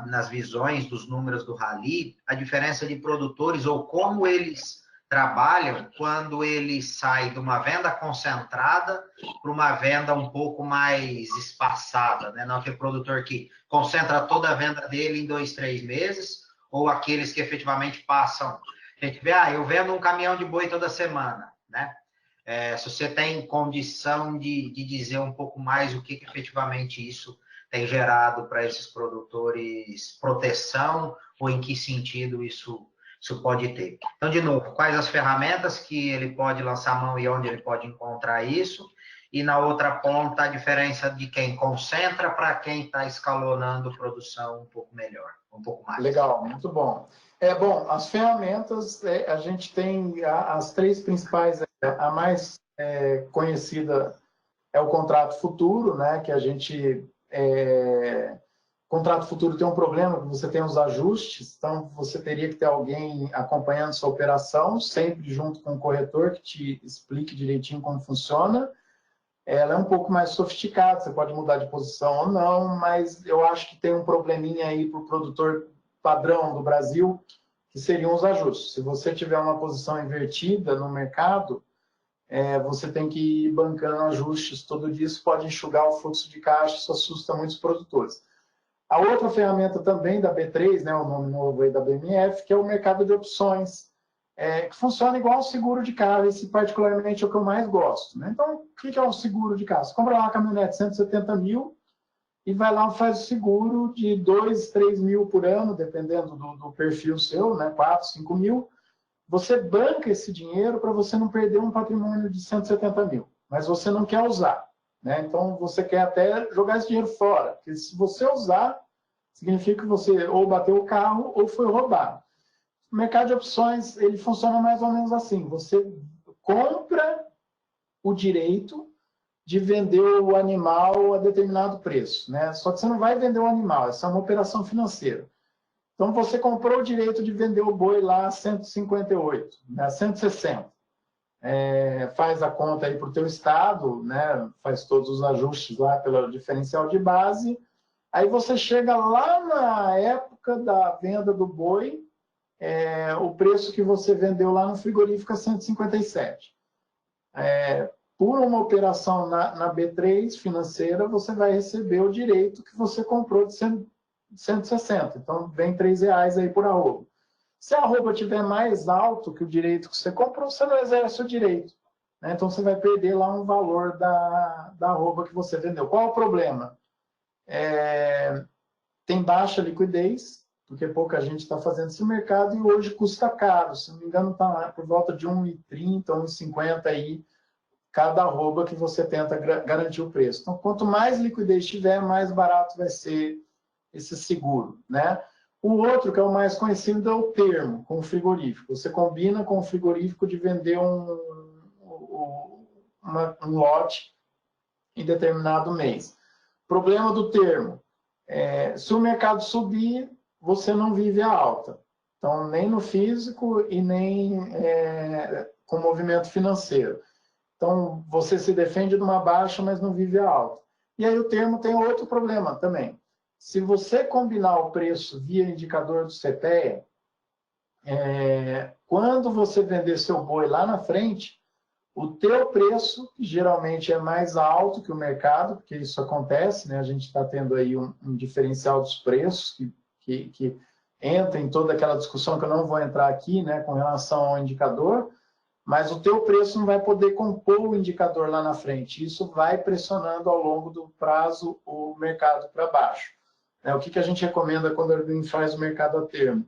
nas visões dos números do Rally, a diferença de produtores ou como eles trabalham quando ele sai de uma venda concentrada para uma venda um pouco mais espaçada, né? Não aquele produtor que concentra toda a venda dele em 2, 3 meses, ou aqueles que efetivamente passam. A gente vê, eu vendo um caminhão de boi toda semana, né? Se você tem condição de dizer um pouco mais o que efetivamente isso tem gerado para esses produtores proteção, ou em que sentido isso pode ter. Então, de novo, quais as ferramentas que ele pode lançar a mão e onde ele pode encontrar isso, e na outra ponta a diferença de quem concentra para quem está escalonando produção um pouco melhor, um pouco mais. Legal, muito bom. Bom, as ferramentas, a gente tem as três principais, a mais conhecida é o contrato futuro, né, que a gente... contrato futuro tem um problema, que você tem os ajustes, então você teria que ter alguém acompanhando sua operação, sempre junto com o corretor, que te explique direitinho como funciona. Ela é um pouco mais sofisticada, você pode mudar de posição ou não, mas eu acho que tem um probleminha aí para o produtor padrão do Brasil, que seriam os ajustes. Se você tiver uma posição invertida no mercado, você tem que ir bancando ajustes todo dia, isso pode enxugar o fluxo de caixa, isso assusta muitos produtores. A outra ferramenta também da B3, né, o nome novo aí da BMF, que é o mercado de opções, que funciona igual ao seguro de carro, esse particularmente é o que eu mais gosto, né? Então, o que é o seguro de carro? Você compra lá uma caminhonete 170 mil e vai lá e faz o seguro de 2, 3 mil por ano, dependendo do perfil seu, né, 4, 5 mil. Você banca esse dinheiro para você não perder um patrimônio de 170 mil, mas você não quer usar, né? Então, você quer até jogar esse dinheiro fora, porque se você usar, significa que você ou bateu o carro ou foi roubado. O mercado de opções, ele funciona mais ou menos assim. Você compra o direito de vender o animal a determinado preço, né? Só que você não vai vender o animal, essa é uma operação financeira. Então, você comprou o direito de vender o boi lá a 158, né? 160. Faz a conta aí para o teu estado, né? Faz todos os ajustes lá pelo diferencial de base. Aí você chega lá na época da venda do boi, o preço que você vendeu lá no frigorífico é 157. Por uma operação na B3 financeira, você vai receber o direito que você comprou de 160. Então, vem R$3 aí por arroba. Se a arroba estiver mais alto que o direito que você comprou, você não exerce o direito, né? Então, você vai perder lá um valor da arroba que você vendeu. Qual é o problema? Tem baixa liquidez, porque pouca gente está fazendo esse mercado e hoje custa caro. Se não me engano, está lá por volta de R$ 1,30, R$ 1,50 aí, cada arroba que você tenta garantir o preço. Então, quanto mais liquidez tiver, mais barato vai ser esse seguro, né? O outro, que é o mais conhecido, é o termo, com o frigorífico. Você combina com o frigorífico de vender um lote em determinado mês. Problema do termo. Se o mercado subir, você não vive a alta. Então, nem no físico e nem com movimento financeiro. Então, você se defende de uma baixa, mas não vive a alta. E aí o termo tem outro problema também. Se você combinar o preço via indicador do CPEA, quando você vender seu boi lá na frente, o teu preço, que geralmente é mais alto que o mercado, porque isso acontece, né? A gente está tendo aí um diferencial dos preços que entra em toda aquela discussão que eu não vou entrar aqui, né, com relação ao indicador, mas o teu preço não vai poder compor o indicador lá na frente. Isso vai pressionando ao longo do prazo o mercado para baixo. O que a gente recomenda quando alguém faz o mercado a termo?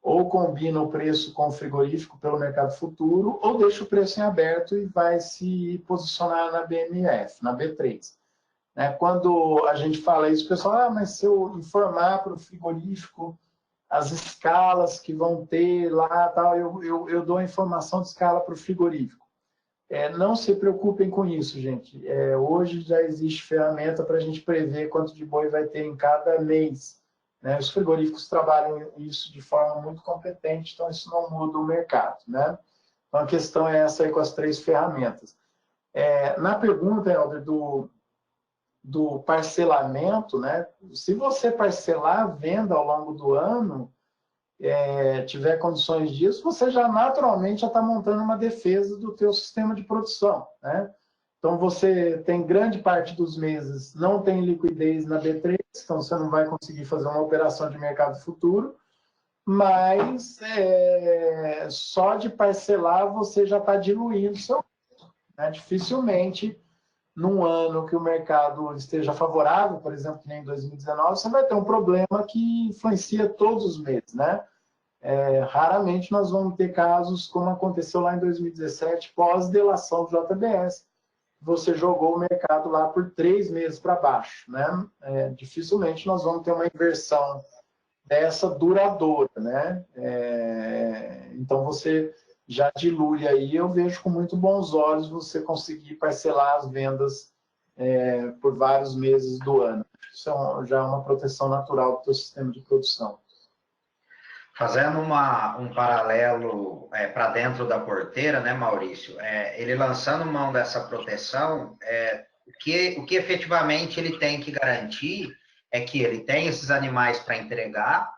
Ou combina o preço com o frigorífico pelo mercado futuro, ou deixa o preço em aberto e vai se posicionar na BMF, na B3. Quando a gente fala isso, o pessoal, mas se eu informar para o frigorífico as escalas que vão ter lá, tal, eu dou a informação de escala para o frigorífico. Não se preocupem com isso, gente. Hoje já existe ferramenta para a gente prever quanto de boi vai ter em cada mês. Os frigoríficos trabalham isso de forma muito competente, então isso não muda o mercado. Então a questão é essa aí com as 3 ferramentas. Na pergunta, Helder, do parcelamento, se você parcelar a venda ao longo do ano, tiver condições disso, você já naturalmente já está montando uma defesa do teu sistema de produção. Então, você tem grande parte dos meses, não tem liquidez na B3, então você não vai conseguir fazer uma operação de mercado futuro, mas só de parcelar você já está diluindo seu risco. Dificilmente, num ano que o mercado esteja favorável, por exemplo, que nem em 2019, você vai ter um problema que influencia todos os meses, raramente nós vamos ter casos como aconteceu lá em 2017, pós-delação do JBS. Você jogou o mercado lá por 3 meses para baixo. Dificilmente nós vamos ter uma inversão dessa duradoura. Então, você já dilui aí. Eu vejo com muito bons olhos você conseguir parcelar as vendas por vários meses do ano. Isso já é uma proteção natural do seu sistema de produção. Fazendo um paralelo para dentro da porteira, né, Maurício? Ele lançando mão dessa proteção, o que efetivamente ele tem que garantir é que ele tem esses animais para entregar,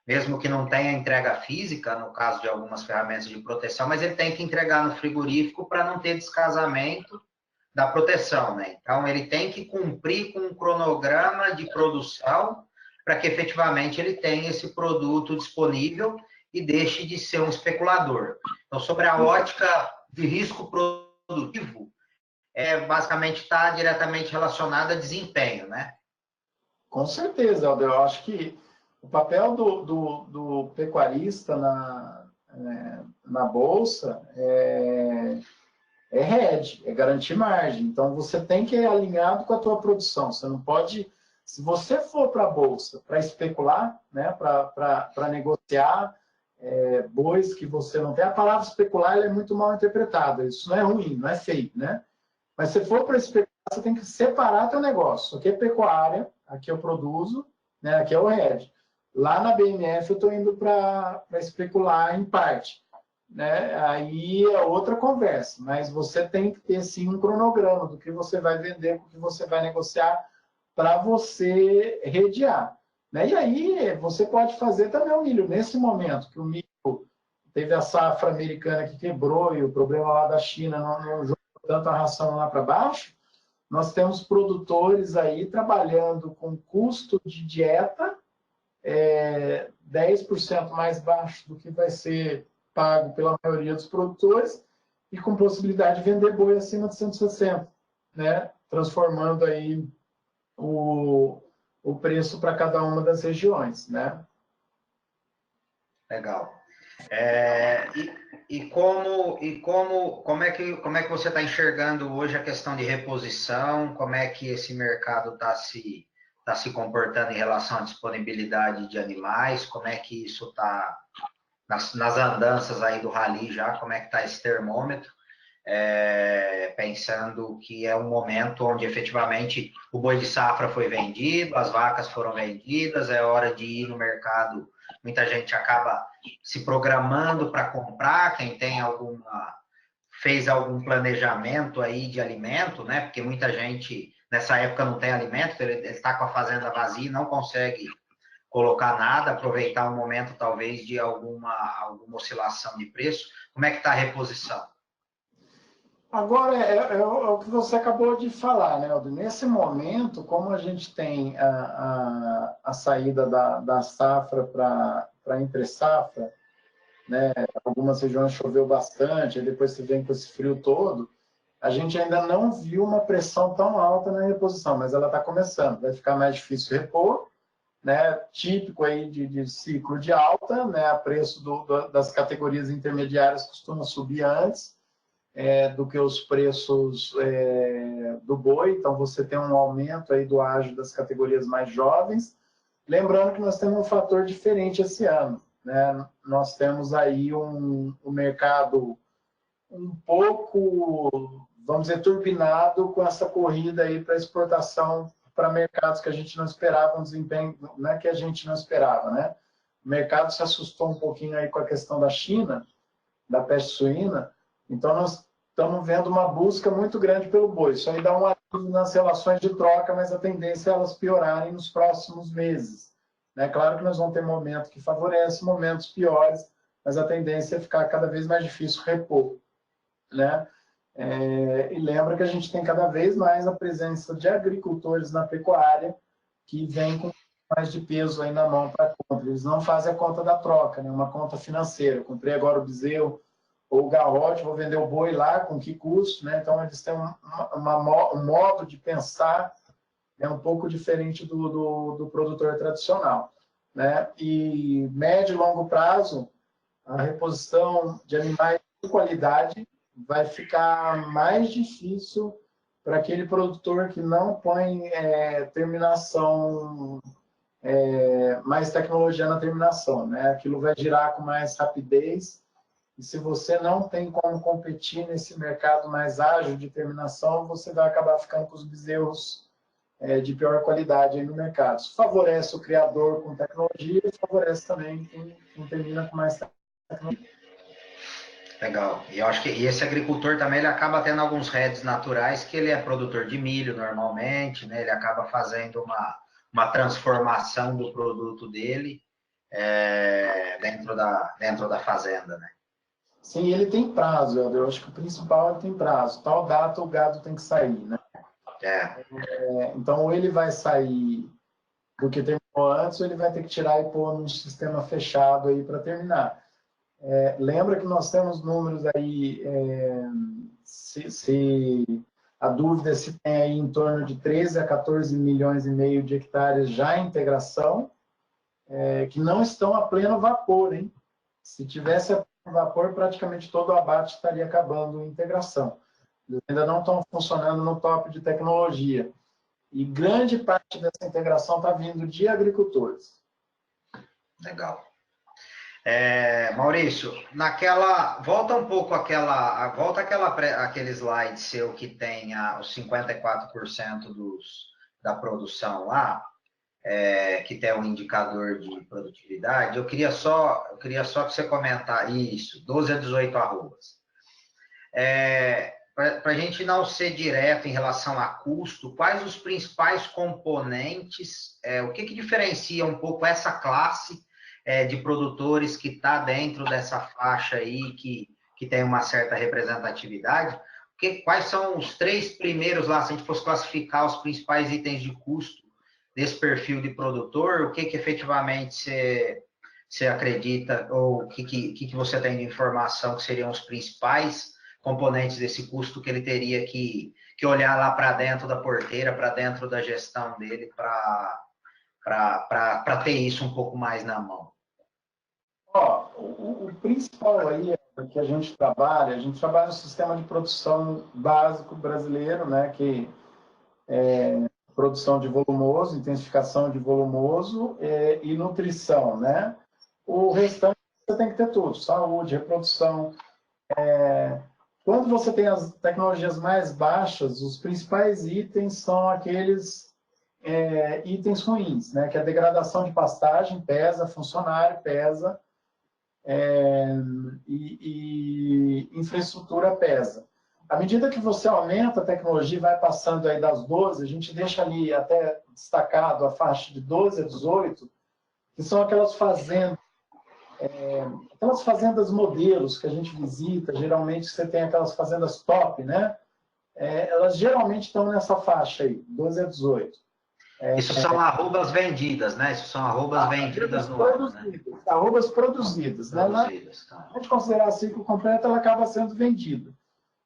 mesmo que não tenha entrega física, no caso de algumas ferramentas de proteção, mas ele tem que entregar no frigorífico para não ter descasamento da proteção, Então, ele tem que cumprir com um cronograma de produção para que efetivamente ele tenha esse produto disponível e deixe de ser um especulador. Então, sobre a ótica de risco produtivo, basicamente está diretamente relacionado a desempenho, Com certeza, Alder. Eu acho que o papel do pecuarista na Bolsa é hedge, é garantir margem. Então, você tem que ir alinhado com a tua produção. Você não pode... Se você for para a Bolsa para especular, para negociar bois que você não tem... A palavra especular é muito mal interpretada. Isso não é ruim, não é feio, Mas se for para especular, você tem que separar teu negócio. Aqui é pecuária, aqui eu produzo, aqui é o hedge. Lá na BMF eu estou indo para especular em parte. Aí é outra conversa, mas você tem que ter sim um cronograma do que você vai vender, do que você vai negociar para você redear. E aí você pode fazer também o milho. Nesse momento que o milho teve a safra americana que quebrou e o problema lá da China não jogou tanto a ração lá para baixo, nós temos produtores aí trabalhando com custo de dieta 10% mais baixo do que vai ser pago pela maioria dos produtores e com possibilidade de vender boi acima de 160, transformando aí o preço para cada uma das regiões, Legal. É, como é que você está enxergando hoje a questão de reposição? Como é que esse mercado tá se comportando em relação à disponibilidade de animais? Como é que isso está nas andanças aí do rally já? Como é que está esse termômetro? Pensando que é um momento onde efetivamente o boi de safra foi vendido, as vacas foram vendidas, é hora de ir no mercado. Muita gente acaba se programando para comprar, quem tem fez algum planejamento aí de alimento, né? Porque muita gente nessa época não tem alimento, ele está com a fazenda vazia e não consegue colocar nada, aproveitar um momento talvez de alguma oscilação de preço. Como é que está a reposição? Agora, é o que você acabou de falar, né, Aldo? Nesse momento, como a gente tem a saída da safra para entre-safra, né, algumas regiões choveu bastante, aí depois você vem com esse frio todo, a gente ainda não viu uma pressão tão alta na reposição, mas ela está começando. Vai ficar mais difícil repor, né, típico aí de ciclo de alta, né, a preço das categorias intermediárias costuma subir antes, do que os preços do boi, então você tem um aumento aí do ágio das categorias mais jovens. Lembrando que nós temos um fator diferente esse ano, né? Nós temos aí um mercado um pouco, vamos dizer, turbinado com essa corrida aí para exportação para mercados que a gente não esperava, um desempenho, não é que a gente não esperava, né? O mercado se assustou um pouquinho aí com a questão da China, da peste suína, então nós estamos vendo uma busca muito grande pelo boi. Isso aí dá um alívio nas relações de troca, mas a tendência é elas piorarem nos próximos meses. Né? Claro que nós vamos ter momentos que favorecem, momentos piores, mas a tendência é ficar cada vez mais difícil repor. Né? E lembra que a gente tem cada vez mais a presença de agricultores na pecuária que vêm com mais de peso aí na mão para compra. Eles não fazem a conta da troca, né? Uma conta financeira. Eu comprei agora o bezerro ou o garrote, vou vender o boi lá, com que custo, né? Então, eles têm um modo de pensar um pouco diferente do produtor tradicional. Né? E médio e longo prazo, a reposição de animais de qualidade vai ficar mais difícil para aquele produtor que não põe terminação, mais tecnologia na terminação. Né? Aquilo vai girar com mais rapidez. E se você não tem como competir nesse mercado mais ágil de terminação, você vai acabar ficando com os bezerros de pior qualidade aí no mercado. Isso favorece o criador com tecnologia e favorece também quem termina com mais tecnologia. Legal. E eu acho que esse agricultor também ele acaba tendo alguns heads naturais que ele é produtor de milho normalmente, né? Ele acaba fazendo uma transformação do produto dele dentro da fazenda, né? Sim, ele tem prazo, Helder. Eu acho que o principal é que tem prazo. Tal data o gado tem que sair, né? Então, ou ele vai sair do que terminou antes, ou ele vai ter que tirar e pôr num sistema fechado aí para terminar. Lembra que nós temos números aí, se a dúvida é se tem aí em torno de 13 a 14 milhões e meio de hectares já em integração, que não estão a pleno vapor, hein? Se tivesse a pleno vapor, praticamente todo o abate estaria acabando em integração. Eles ainda não estão funcionando no top de tecnologia. E grande parte dessa integração está vindo de agricultores. Legal. Maurício, volta um pouco aquele slide seu que tem os 54% da produção lá, que tem um indicador de produtividade. Eu queria só que você comentasse isso, 12 a 18 arrobas. Para a gente não ser direto em relação a custo, quais os principais componentes, o que diferencia um pouco essa classe de produtores que está dentro dessa faixa aí, que tem uma certa representatividade? Quais são os 3 primeiros lá, se a gente fosse classificar os principais itens de custo desse perfil de produtor, o que efetivamente você acredita, ou o que você tem de informação que seriam os principais componentes desse custo que ele teria que olhar lá para dentro da porteira, para dentro da gestão dele, para ter isso um pouco mais na mão? Ó, o principal aí que a gente trabalha no sistema de produção básico brasileiro, né, que é produção de volumoso, intensificação de volumoso e nutrição, né? O restante você tem que ter tudo, saúde, reprodução. Quando você tem as tecnologias mais baixas, os principais itens são aqueles itens ruins, né? Que a degradação de pastagem pesa, funcionário pesa, e infraestrutura pesa. À medida que você aumenta a tecnologia e vai passando aí das 12, a gente deixa ali até destacado a faixa de 12 a 18, que são aquelas fazendas modelos que a gente visita. Geralmente você tem aquelas fazendas top, né? Elas geralmente estão nessa faixa aí, 12 a 18. Isso são arrobas vendidas, né? Isso são arrobas vendidas no ar, né? Arrobas produzidas, né? Produzidas, tá. A gente considerar ciclo completo, ela acaba sendo vendida.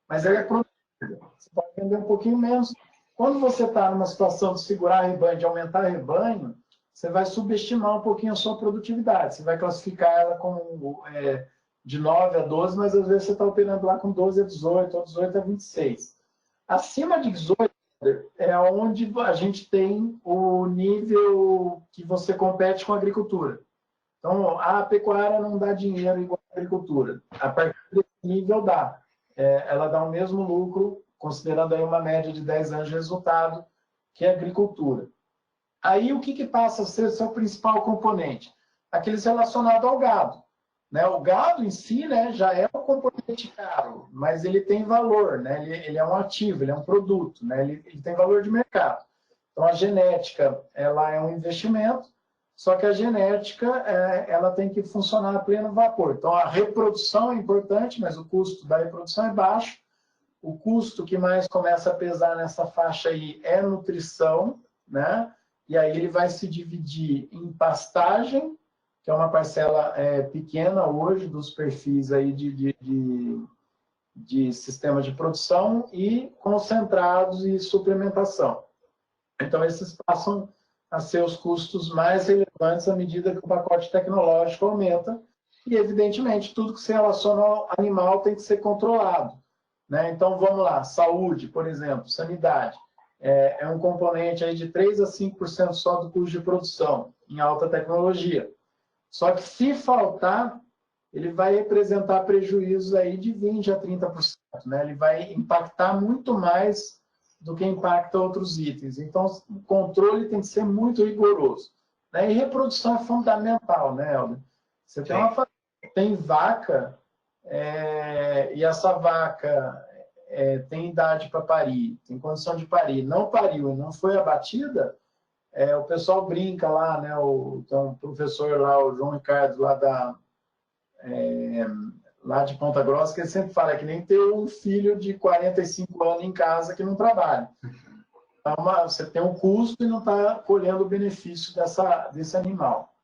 Mas ela é produzida. Você pode vender um pouquinho menos. Quando você está numa situação de segurar rebanho, de aumentar rebanho, você vai subestimar um pouquinho a sua produtividade. Você vai classificar ela como de 9 a 12, mas às vezes você está operando lá com 12 a 18, ou 18 a 26. Acima de 18 é onde a gente tem o nível que você compete com a agricultura. Então, a pecuária não dá dinheiro igual a agricultura. A partir desse nível dá. Ela dá o mesmo lucro, considerando aí uma média de 10 anos de resultado, que a agricultura. Aí, o que passa a ser o seu principal componente? Aqueles relacionados ao gado. Né? O gado em si, né, já é um componente caro, mas ele tem valor, né? Ele é um ativo, ele é um produto, né? Ele tem valor de mercado. Então, a genética ela é um investimento, só que a genética ela tem que funcionar a pleno vapor. Então, a reprodução é importante, mas o custo da reprodução é baixo. O custo que mais começa a pesar nessa faixa aí é nutrição, né? E aí ele vai se dividir em pastagem, que é uma parcela pequena hoje dos perfis aí de sistema de produção, e concentrados e suplementação. Então, esses passam a ser os custos mais relevantes à medida que o pacote tecnológico aumenta. E, evidentemente, tudo que se relaciona ao animal tem que ser controlado. Né? Então, vamos lá, saúde, por exemplo, sanidade. É um componente aí de 3 a 5% só do custo de produção, em alta tecnologia. Só que, se faltar, ele vai representar prejuízos aí de 20% a 30%. Né? Ele vai impactar muito mais do que impacta outros itens. Então, o controle tem que ser muito rigoroso. Né? E reprodução é fundamental, né, Helder? Você tem vaca, e essa vaca tem idade para parir, tem condição de parir, não pariu e não foi abatida, o pessoal brinca lá, né? Tem um professor lá, o João Ricardo, lá de Ponta Grossa, que ele sempre fala que nem ter um filho de 45 anos em casa que não trabalha. Então, você tem um custo e não está colhendo o benefício desse animal.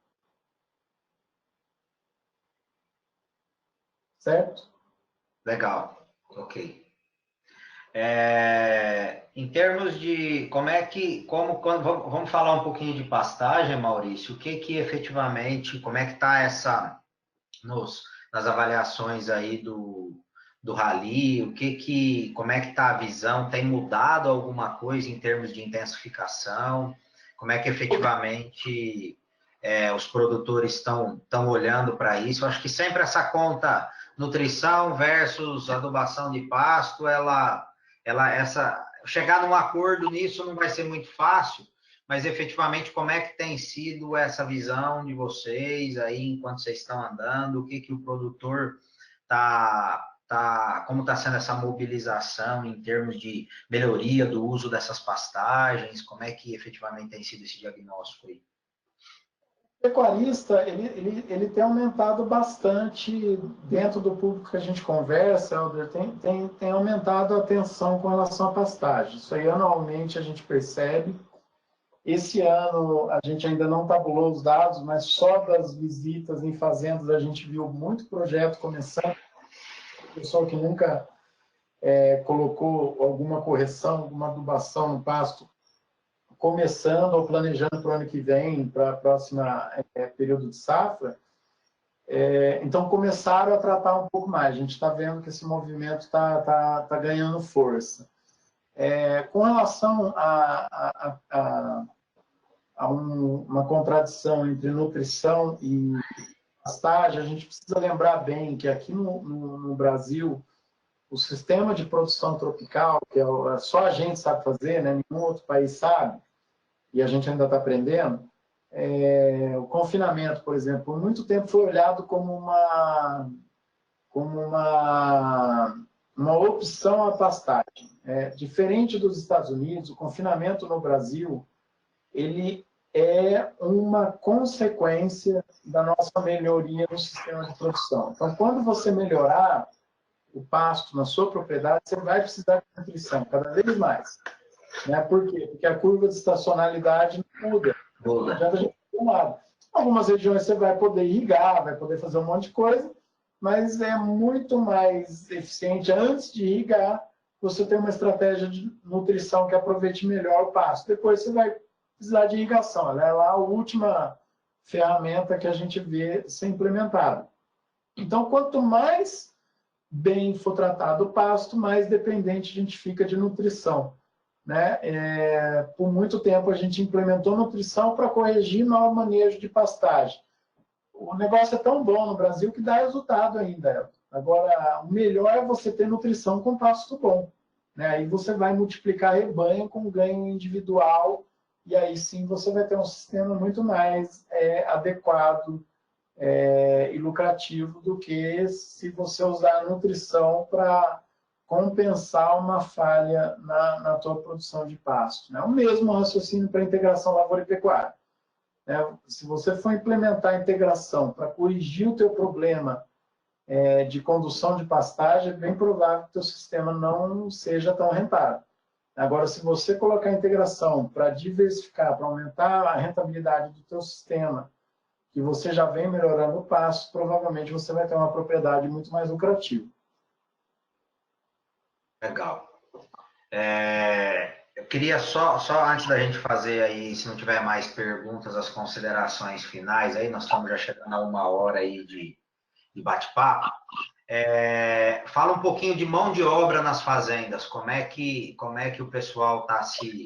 Certo? Legal, ok. Em termos de vamos falar um pouquinho de pastagem, Maurício, o que efetivamente, como é que está nas avaliações aí do Rally, como é que está a visão, tem mudado alguma coisa em termos de intensificação, como é que efetivamente os produtores estão olhando para isso? Eu acho que sempre essa conta nutrição versus adubação de pasto, chegar num acordo nisso não vai ser muito fácil, mas efetivamente como é que tem sido essa visão de vocês aí enquanto vocês estão andando, o que o produtor como está sendo essa mobilização em termos de melhoria do uso dessas pastagens, como é que efetivamente tem sido esse diagnóstico aí? O pecuarista, ele tem aumentado bastante dentro do público que a gente conversa, Helder, tem aumentado a atenção com relação à pastagem. Isso aí anualmente a gente percebe. Esse ano a gente ainda não tabulou os dados, mas só das visitas em fazendas a gente viu muito projeto começando. Pessoa que nunca colocou alguma correção, alguma adubação no pasto, começando ou planejando para o ano que vem, para a próxima período de safra. Então, começaram a tratar um pouco mais. A gente está vendo que esse movimento está ganhando força. Com relação a uma contradição entre nutrição e pastagem, a gente precisa lembrar bem que aqui no Brasil, o sistema de produção tropical, que só a gente sabe fazer, né? Nenhum outro país sabe, e a gente ainda está aprendendo, o confinamento, por exemplo, por muito tempo foi olhado como uma opção à pastagem. Diferente dos Estados Unidos, o confinamento no Brasil, ele é uma consequência da nossa melhoria no sistema de produção. Então, quando você melhorar o pasto na sua propriedade, você vai precisar de nutrição, cada vez mais. Né? Por quê? Porque a curva de estacionalidade não muda. Não adianta a gente fazer nada. Algumas regiões você vai poder irrigar, vai poder fazer um monte de coisa, mas é muito mais eficiente, antes de irrigar, você ter uma estratégia de nutrição que aproveite melhor o pasto. Depois você vai precisar de irrigação. Ela é lá a última ferramenta que a gente vê ser implementada. Então, quanto mais bem for tratado o pasto, mais dependente a gente fica de nutrição. Né? Por muito tempo a gente implementou nutrição para corrigir mau manejo de pastagem. O negócio é tão bom no Brasil que dá resultado ainda. Agora, o melhor é você ter nutrição com pasto bom. Né? Aí você vai multiplicar rebanho com ganho individual e aí sim você vai ter um sistema muito mais adequado e lucrativo do que se você usar a nutrição para compensar uma falha na tua produção de pasto. Né? O mesmo raciocínio para a integração lavoura e pecuária. Né? Se você for implementar a integração para corrigir o teu problema de condução de pastagem, é bem provável que o teu sistema não seja tão rentável. Agora, se você colocar a integração para diversificar, para aumentar a rentabilidade do teu sistema, que você já vem melhorando o pasto, provavelmente você vai ter uma propriedade muito mais lucrativa. Legal. Eu queria só antes da gente fazer aí, se não tiver mais perguntas, as considerações finais, aí nós estamos já chegando a 1 hora aí de bate-papo. Fala um pouquinho de mão de obra nas fazendas, como é que o pessoal está se...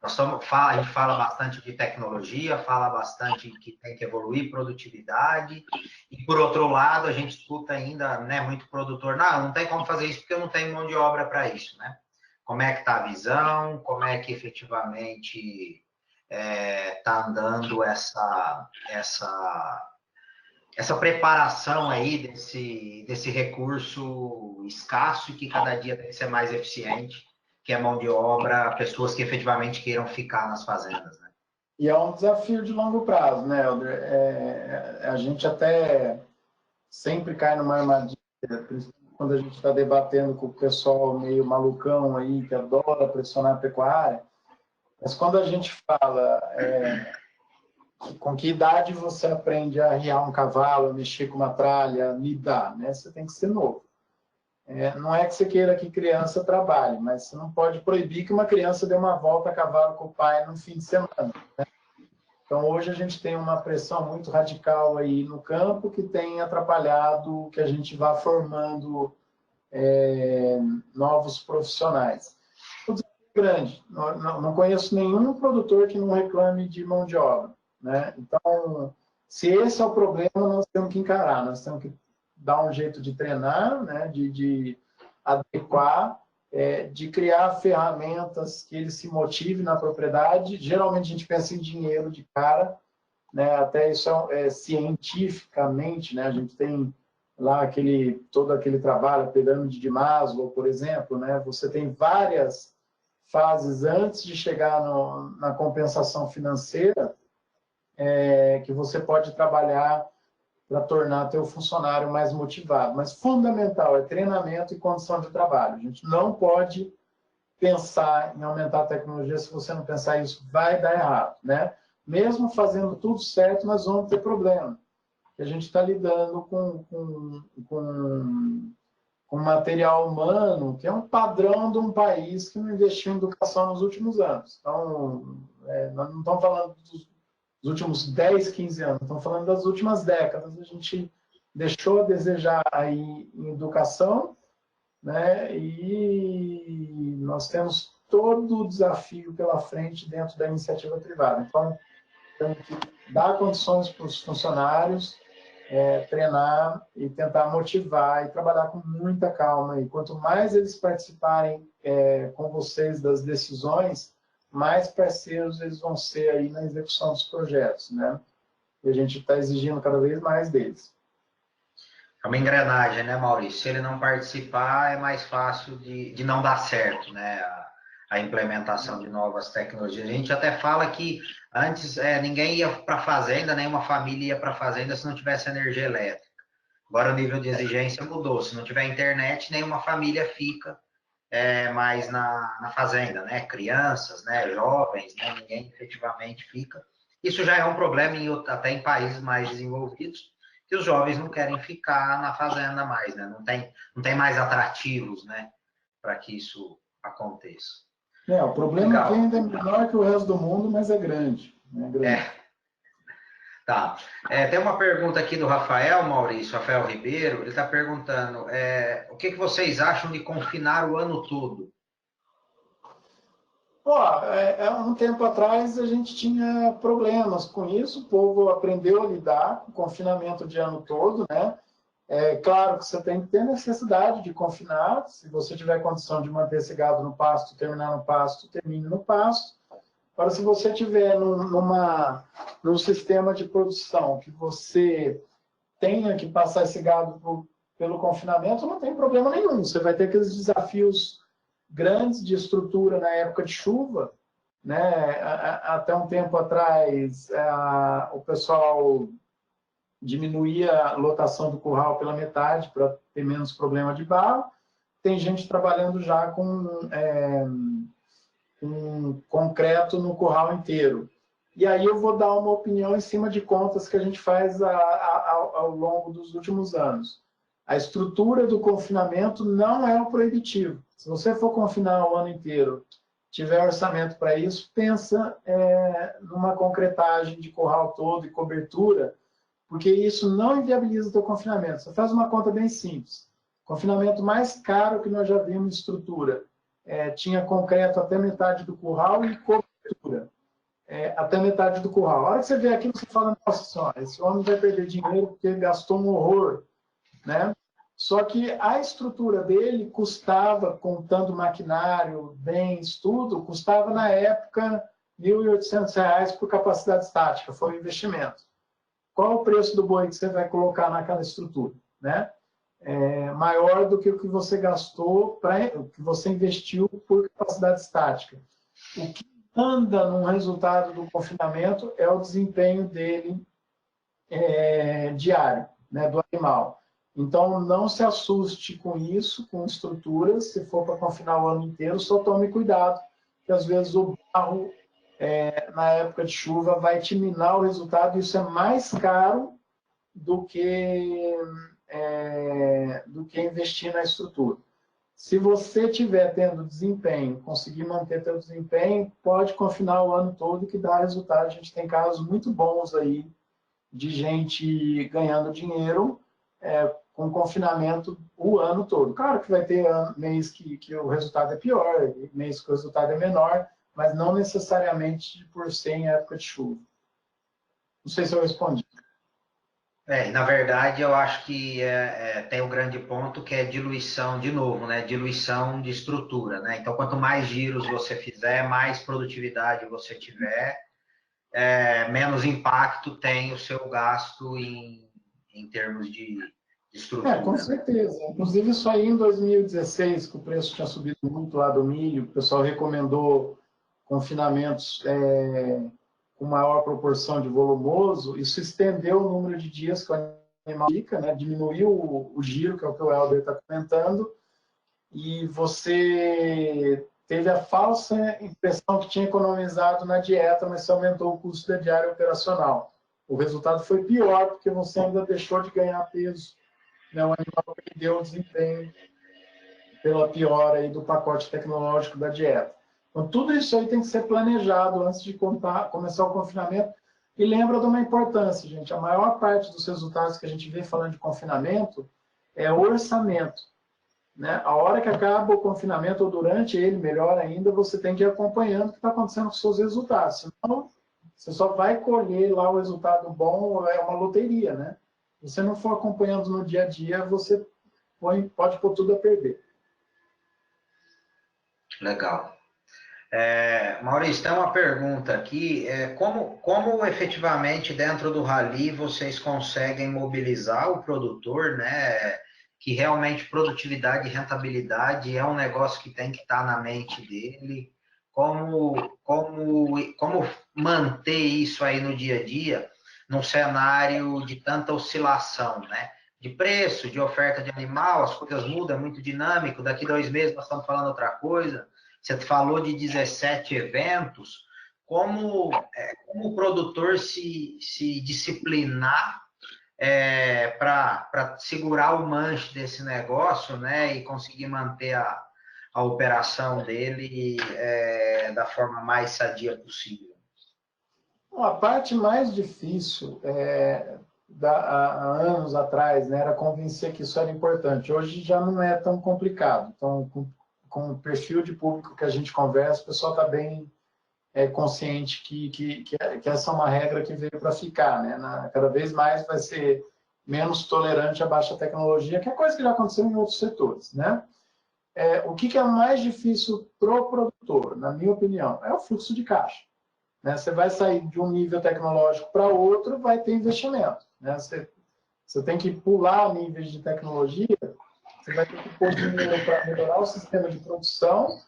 a gente fala bastante de tecnologia, fala bastante que tem que evoluir produtividade, e por outro lado, a gente escuta ainda, né, muito produtor, não tem como fazer isso porque eu não tenho mão de obra para isso, né? Como é que está a visão, como é que efetivamente está andando essa preparação aí desse recurso escasso e que cada dia tem que ser mais eficiente, que é mão de obra, pessoas que efetivamente queiram ficar nas fazendas, né? E é um desafio de longo prazo, né, Helder? A gente até sempre cai numa armadilha, principalmente quando a gente está debatendo com o pessoal meio malucão aí, que adora pressionar a pecuária, mas quando a gente fala com que idade você aprende a arriar um cavalo, a mexer com uma tralha, a lidar, né? Você tem que ser novo. Não é que você queira que criança trabalhe, mas você não pode proibir que uma criança dê uma volta a cavalo com o pai no fim de semana. Né? Então, hoje a gente tem uma pressão muito radical aí no campo que tem atrapalhado que a gente vá formando novos profissionais. O desafio é grande. Não conheço nenhum produtor que não reclame de mão de obra. Né? Então, se esse é o problema, nós temos que encarar, nós temos que dar um jeito de treinar, né? de adequar, de criar ferramentas que ele se motive na propriedade. Geralmente a gente pensa em dinheiro de cara, né? Até isso cientificamente, né? A gente tem lá todo aquele trabalho, a pirâmide de Maslow, por exemplo, né? Você tem várias fases antes de chegar na compensação financeira, que você pode trabalhar para tornar teu funcionário mais motivado. Mas fundamental é treinamento e condição de trabalho. A gente não pode pensar em aumentar a tecnologia, se você não pensar isso, vai dar errado. Né? Mesmo fazendo tudo certo, nós vamos ter problema. A gente está lidando com material humano, que é um padrão de um país que não investiu em educação nos últimos anos. Então, nós não estamos falando dos últimos 10, 15 anos, estamos falando das últimas décadas. A gente deixou a desejar aí em educação, né? E nós temos todo o desafio pela frente dentro da iniciativa privada. Então, temos que dar condições para os funcionários, treinar e tentar motivar e trabalhar com muita calma. E quanto mais eles participarem com vocês das decisões, mais parceiros eles vão ser aí na execução dos projetos, né? E a gente está exigindo cada vez mais deles. É uma engrenagem, né, Maurício? Se ele não participar, é mais fácil de não dar certo, né? A implementação de novas tecnologias. A gente até fala que antes ninguém ia para a fazenda, nenhuma família ia para a fazenda se não tivesse energia elétrica. Agora o nível de exigência mudou. Se não tiver internet, nenhuma família fica mais na fazenda, né? Crianças, né? Jovens, né? Ninguém efetivamente fica. Isso já é um problema até em países mais desenvolvidos, que os jovens não querem ficar na fazenda mais, né? Não tem mais atrativos, né? Para que isso aconteça. O problema aqui ainda é menor que o resto do mundo, mas é grande. É grande. Tá. Tem uma pergunta aqui do Rafael, Maurício, Rafael Ribeiro. Ele está perguntando o que vocês acham de confinar o ano todo? Um tempo atrás a gente tinha problemas com isso, o povo aprendeu a lidar com o confinamento de ano todo, né? É claro que você tem que ter necessidade de confinar, se você tiver condição de manter esse gado no pasto, terminar no pasto, termine no pasto. Agora, se você tiver num sistema de produção que você tenha que passar esse gado pelo confinamento, não tem problema nenhum. Você vai ter aqueles desafios grandes de estrutura na época de chuva, né? Até um tempo atrás, o pessoal diminuía a lotação do curral pela metade para ter menos problema de barro. Tem gente trabalhando já com concreto no curral inteiro. E aí eu vou dar uma opinião em cima de contas que a gente faz ao longo dos últimos anos. A estrutura do confinamento não é o proibitivo. Se você for confinar o ano inteiro, tiver orçamento para isso, pensa numa concretagem de curral todo e cobertura, porque isso não inviabiliza o teu confinamento. Você faz uma conta bem simples. O confinamento mais caro que nós já vimos em estrutura tinha concreto até metade do curral e cobertura até metade do curral. A hora que você vê aquilo, você fala, nossa senhora, esse homem vai perder dinheiro porque gastou um horror, né? Só que a estrutura dele custava, contando maquinário, bens, tudo, custava na época R$ 1.800 por capacidade estática, foi o investimento. Qual o preço do boi que você vai colocar naquela estrutura, né? Maior do que o que você gastou, o que você investiu por capacidade estática. O que anda no resultado do confinamento é o desempenho dele diário, né, do animal. Então, não se assuste com isso, com estruturas. Se for para confinar o ano inteiro, só tome cuidado, que às vezes o barro, na época de chuva, vai te minar o resultado. Isso é mais caro do que investir na estrutura. Se você estiver tendo desempenho, conseguir manter seu desempenho, pode confinar o ano todo que dá resultado. A gente tem casos muito bons aí de gente ganhando dinheiro com confinamento o ano todo. Claro que vai ter mês que o resultado é pior, mês que o resultado é menor, mas não necessariamente por ser em época de chuva. Não sei se eu respondi. Na verdade, eu acho que tem um grande ponto que é diluição, de novo, né? Diluição de estrutura, né? Então, quanto mais giros você fizer, mais produtividade você tiver, menos impacto tem o seu gasto em termos de estrutura. Com certeza. Inclusive, isso aí em 2016, que o preço tinha subido muito lá do milho, o pessoal recomendou confinamentos com maior proporção de volumoso, isso estendeu o número de dias que o animal fica, né? Diminuiu o giro, que é o que o Helder está comentando, e você teve a falsa impressão que tinha economizado na dieta, mas você aumentou o custo da diária operacional. O resultado foi pior, porque você ainda deixou de ganhar peso, né? O animal perdeu o desempenho pela piora aí do pacote tecnológico da dieta. Então, tudo isso aí tem que ser planejado antes de começar o confinamento. E lembra de uma importância, gente, a maior parte dos resultados que a gente vê falando de confinamento é orçamento. Né? A hora que acaba o confinamento, ou durante ele, melhor ainda, você tem que ir acompanhando o que está acontecendo com os seus resultados. Senão, você só vai colher lá o resultado bom, é uma loteria, né? Se você não for acompanhando no dia a dia, você pode pôr tudo a perder. Legal. Maurício, tem uma pergunta aqui. Como efetivamente dentro do Rally vocês conseguem mobilizar o produtor, né? Que realmente produtividade e rentabilidade é um negócio que tem que estar na mente dele. Como manter isso aí no dia a dia, num cenário de tanta oscilação, né? De preço, de oferta de animal, as coisas mudam, é muito dinâmico. Daqui 2 meses nós estamos falando outra coisa. Você falou de 17 eventos. Como o produtor se disciplinar para segurar o manche desse negócio, né, e conseguir manter a operação dele da forma mais sadia possível? A parte mais difícil há anos atrás, né, era convencer que isso era importante. Hoje já não é tão complicado. Então, com o perfil de público que a gente conversa, o pessoal está bem consciente que essa é uma regra que veio para ficar. Né? Cada vez mais vai ser menos tolerante à baixa tecnologia, que é coisa que já aconteceu em outros setores. Né? O que é mais difícil para o produtor, na minha opinião, é o fluxo de caixa. Né? Você vai sair de um nível tecnológico para outro, vai ter investimento. Né? Você tem que pular níveis de tecnologia, você vai ter que pôr dinheiro para melhorar o sistema de produção,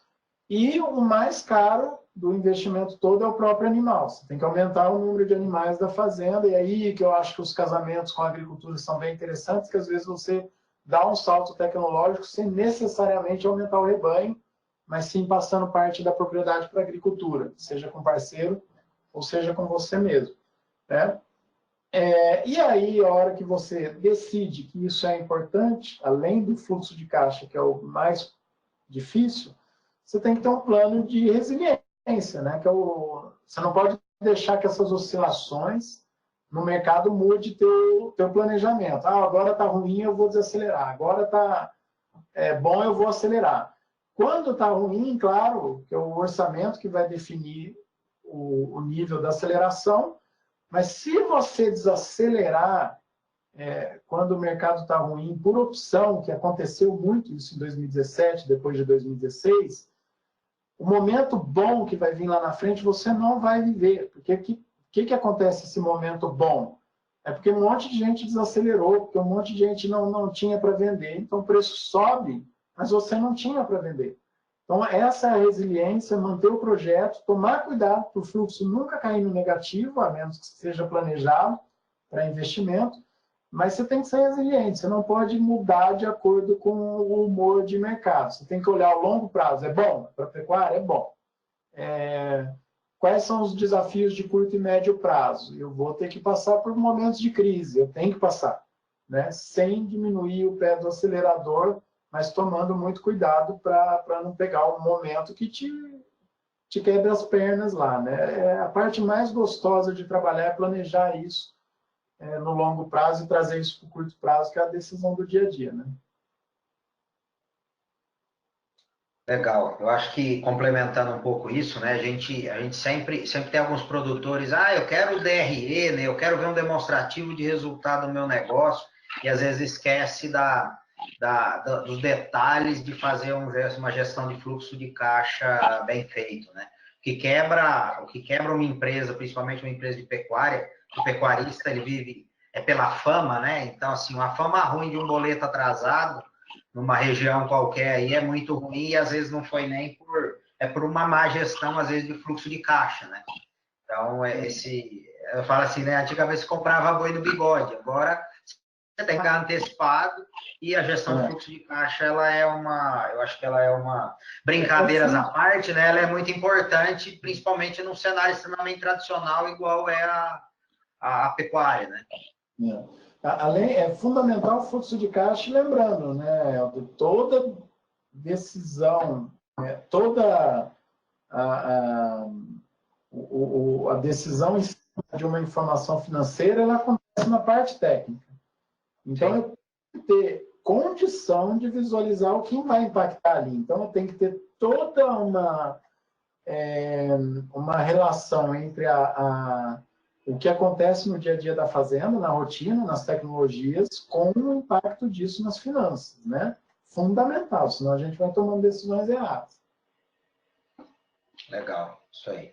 e o mais caro do investimento todo é o próprio animal. Você tem que aumentar o número de animais da fazenda, e aí que eu acho que os casamentos com a agricultura são bem interessantes, que às vezes você dá um salto tecnológico sem necessariamente aumentar o rebanho, mas sim passando parte da propriedade para a agricultura, seja com parceiro ou seja com você mesmo. Né? E aí, a hora que você decide que isso é importante, além do fluxo de caixa, que é o mais difícil, você tem que ter um plano de resiliência, né? Você não pode deixar que essas oscilações no mercado mude teu planejamento. Agora está ruim, eu vou desacelerar. Agora está bom, eu vou acelerar. Quando está ruim, claro, que é o orçamento que vai definir o nível da aceleração, mas se você desacelerar quando o mercado está ruim, por opção, que aconteceu muito isso em 2017, depois de 2016, o momento bom que vai vir lá na frente você não vai viver. Porque o que acontece esse momento bom? É porque um monte de gente desacelerou, porque um monte de gente não tinha para vender, então o preço sobe, mas você não tinha para vender. Então, essa é a resiliência, manter o projeto, tomar cuidado para o fluxo nunca cair no negativo, a menos que seja planejado para investimento, mas você tem que ser resiliente, você não pode mudar de acordo com o humor de mercado. Você tem que olhar o longo prazo. É bom? Para a pecuária, é bom. Quais são os desafios de curto e médio prazo? Eu vou ter que passar por momentos de crise, eu tenho que passar, né? Sem diminuir o pé do acelerador, mas tomando muito cuidado para não pegar um momento que te quebra as pernas lá. Né? A parte mais gostosa de trabalhar é planejar isso no longo prazo e trazer isso para o curto prazo, que é a decisão do dia a dia. Né? Legal. Eu acho que complementando um pouco isso, né? A gente sempre tem alguns produtores, eu quero o DRE, né? Eu quero ver um demonstrativo de resultado do meu negócio, e às vezes esquece dos detalhes de fazer uma gestão de fluxo de caixa bem feito, né? O que quebra uma empresa, principalmente uma empresa de pecuária, o pecuarista ele vive pela fama, né? Então, assim, uma fama ruim de um boleto atrasado numa região qualquer aí é muito ruim, e às vezes não foi nem por uma má gestão, às vezes, de fluxo de caixa, né? Então, eu falo assim, né? Antigamente você comprava boi no bigode, agora você tem que estar antecipado, e a gestão de fluxo de caixa, eu acho que ela é uma, brincadeiras à parte, né? Ela é muito importante, principalmente num cenário extremamente tradicional, igual é a pecuária, né? É fundamental o fluxo de caixa, lembrando, né, toda decisão, toda a decisão em cima de uma informação financeira, ela acontece na parte técnica. Então, eu tenho que ter condição de visualizar o que vai impactar ali. Então, eu tenho que ter toda uma relação entre o que acontece no dia a dia da fazenda, na rotina, nas tecnologias, com o impacto disso nas finanças, né? Fundamental, senão a gente vai tomando decisões erradas. Legal, isso aí.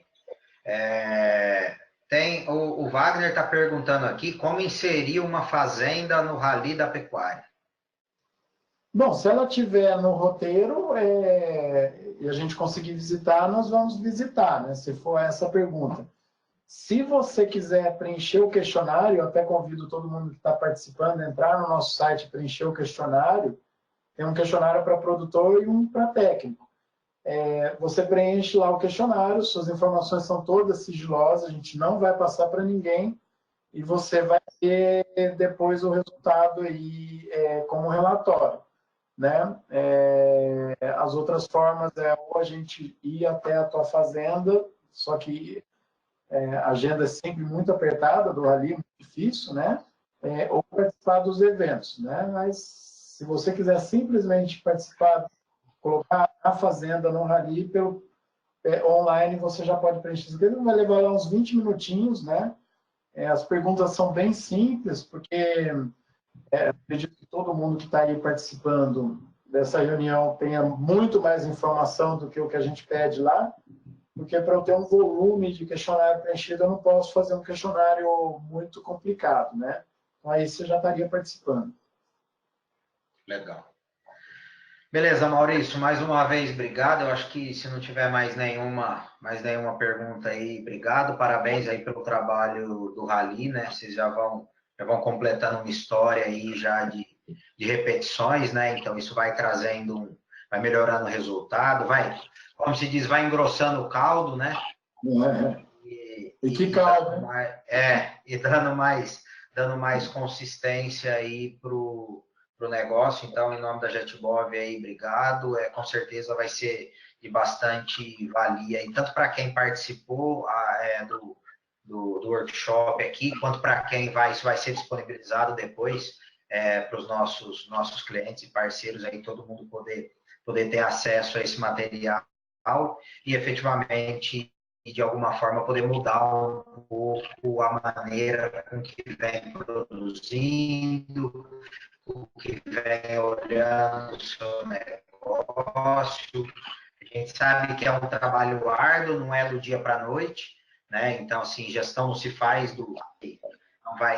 O Wagner está perguntando aqui como inserir uma fazenda no Rally da Pecuária. Bom, se ela tiver no roteiro e a gente conseguir visitar, nós vamos visitar, né? Se for essa a pergunta. Se você quiser preencher o questionário, eu até convido todo mundo que está participando a entrar no nosso site e preencher o questionário. Tem um questionário para produtor e um para técnico. Você preenche lá o questionário, suas informações são todas sigilosas, a gente não vai passar para ninguém e você vai ter depois o resultado aí como relatório, né? As outras formas ou a gente ir até a tua fazenda, só que a agenda é sempre muito apertada do Rally, muito difícil, né? Ou participar dos eventos, né? Mas se você quiser simplesmente participar, colocar a fazenda no Rally online, você já pode preencher isso. Vai levar lá uns 20 minutinhos, né? As perguntas são bem simples, porque acredito que todo mundo que está aí participando dessa reunião tenha muito mais informação do que o que a gente pede lá, porque para eu ter um volume de questionário preenchido, eu não posso fazer um questionário muito complicado, né? Então, aí você já estaria participando. Legal. Beleza, Maurício, mais uma vez, obrigado. Eu acho que se não tiver mais nenhuma pergunta aí, obrigado. Parabéns aí pelo trabalho do Rally, né? Vocês já vão completando uma história aí já de repetições, né? Então isso vai trazendo, vai melhorando o resultado, como se diz, vai engrossando o caldo, né? E que caldo, né? E dando mais consistência aí pro negócio. Então, em nome da JetBov aí, obrigado. Com certeza vai ser de bastante valia, e tanto para quem participou do workshop aqui, quanto para quem isso vai ser disponibilizado depois para os nossos clientes e parceiros aí, todo mundo poder ter acesso a esse material e efetivamente, de alguma forma, poder mudar um pouco a maneira com que vem produzindo, o que vem olhando o seu negócio. A gente sabe que é um trabalho árduo, não é do dia para a noite, né? Então, assim, gestão não se faz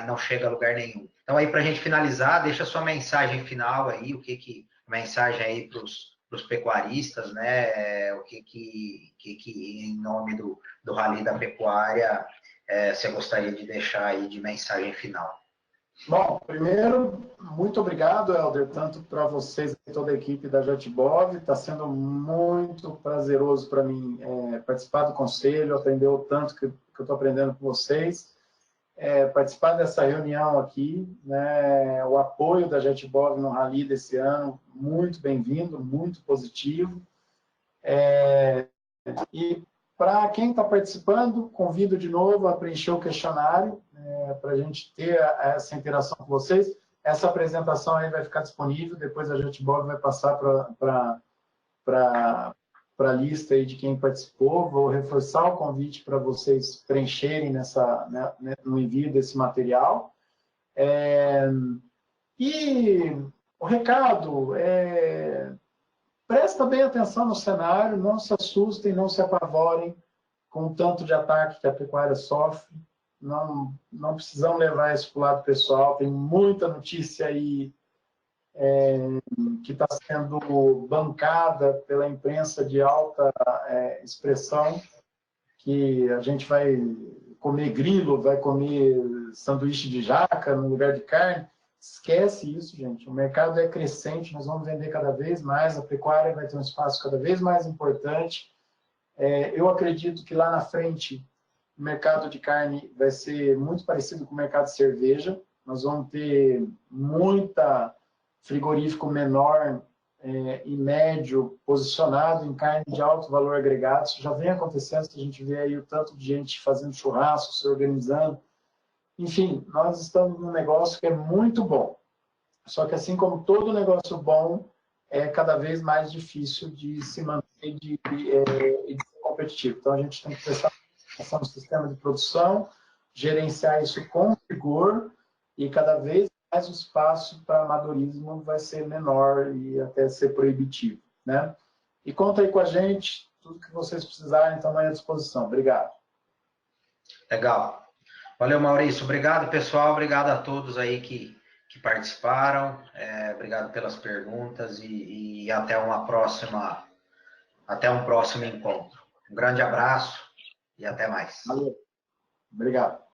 não chega a lugar nenhum. Então, aí, para a gente finalizar, deixa a sua mensagem final aí, mensagem aí para os pecuaristas, né? O que em nome do Rally da Pecuária você gostaria de deixar aí de mensagem final? Bom, primeiro, muito obrigado, Helder, tanto para vocês e toda a equipe da JetBov. Está sendo muito prazeroso para mim participar do conselho, aprender o tanto que eu estou aprendendo com vocês. Participar dessa reunião aqui, né, o apoio da JetBov no Rally desse ano, muito bem-vindo, muito positivo. E para quem está participando, convido de novo a preencher o questionário, para a gente ter essa interação com vocês. Essa apresentação aí vai ficar disponível, depois a JetBov vai passar para a lista aí de quem participou. Vou reforçar o convite para vocês preencherem no envio desse material. E o recado presta bem atenção no cenário, não se assustem, não se apavorem com o tanto de ataque que a pecuária sofre. Não precisamos levar isso para o lado pessoal. Tem muita notícia aí que está sendo bancada pela imprensa de alta expressão, que a gente vai comer grilo, vai comer sanduíche de jaca no lugar de carne. Esquece isso, gente. O mercado é crescente, nós vamos vender cada vez mais, a pecuária vai ter um espaço cada vez mais importante. Eu acredito que lá na frente o mercado de carne vai ser muito parecido com o mercado de cerveja. Nós vamos ter muita frigorífico menor e médio posicionado em carne de alto valor agregado. Isso já vem acontecendo, que a gente vê aí o tanto de gente fazendo churrasco, se organizando. Enfim, nós estamos num negócio que é muito bom. Só que assim como todo negócio bom, é cada vez mais difícil de se manter e de ser competitivo. Então, a gente tem que prestar atenção no sistema de produção, gerenciar isso com rigor e cada vez mais o espaço para amadorismo vai ser menor e até ser proibitivo, né? E conta aí com a gente, tudo que vocês precisarem, estamos à disposição. Obrigado. Legal. Valeu, Maurício. Obrigado, pessoal. Obrigado a todos aí que participaram. Obrigado pelas perguntas e até uma próxima, até um próximo encontro. Um grande abraço e até mais. Valeu. Obrigado.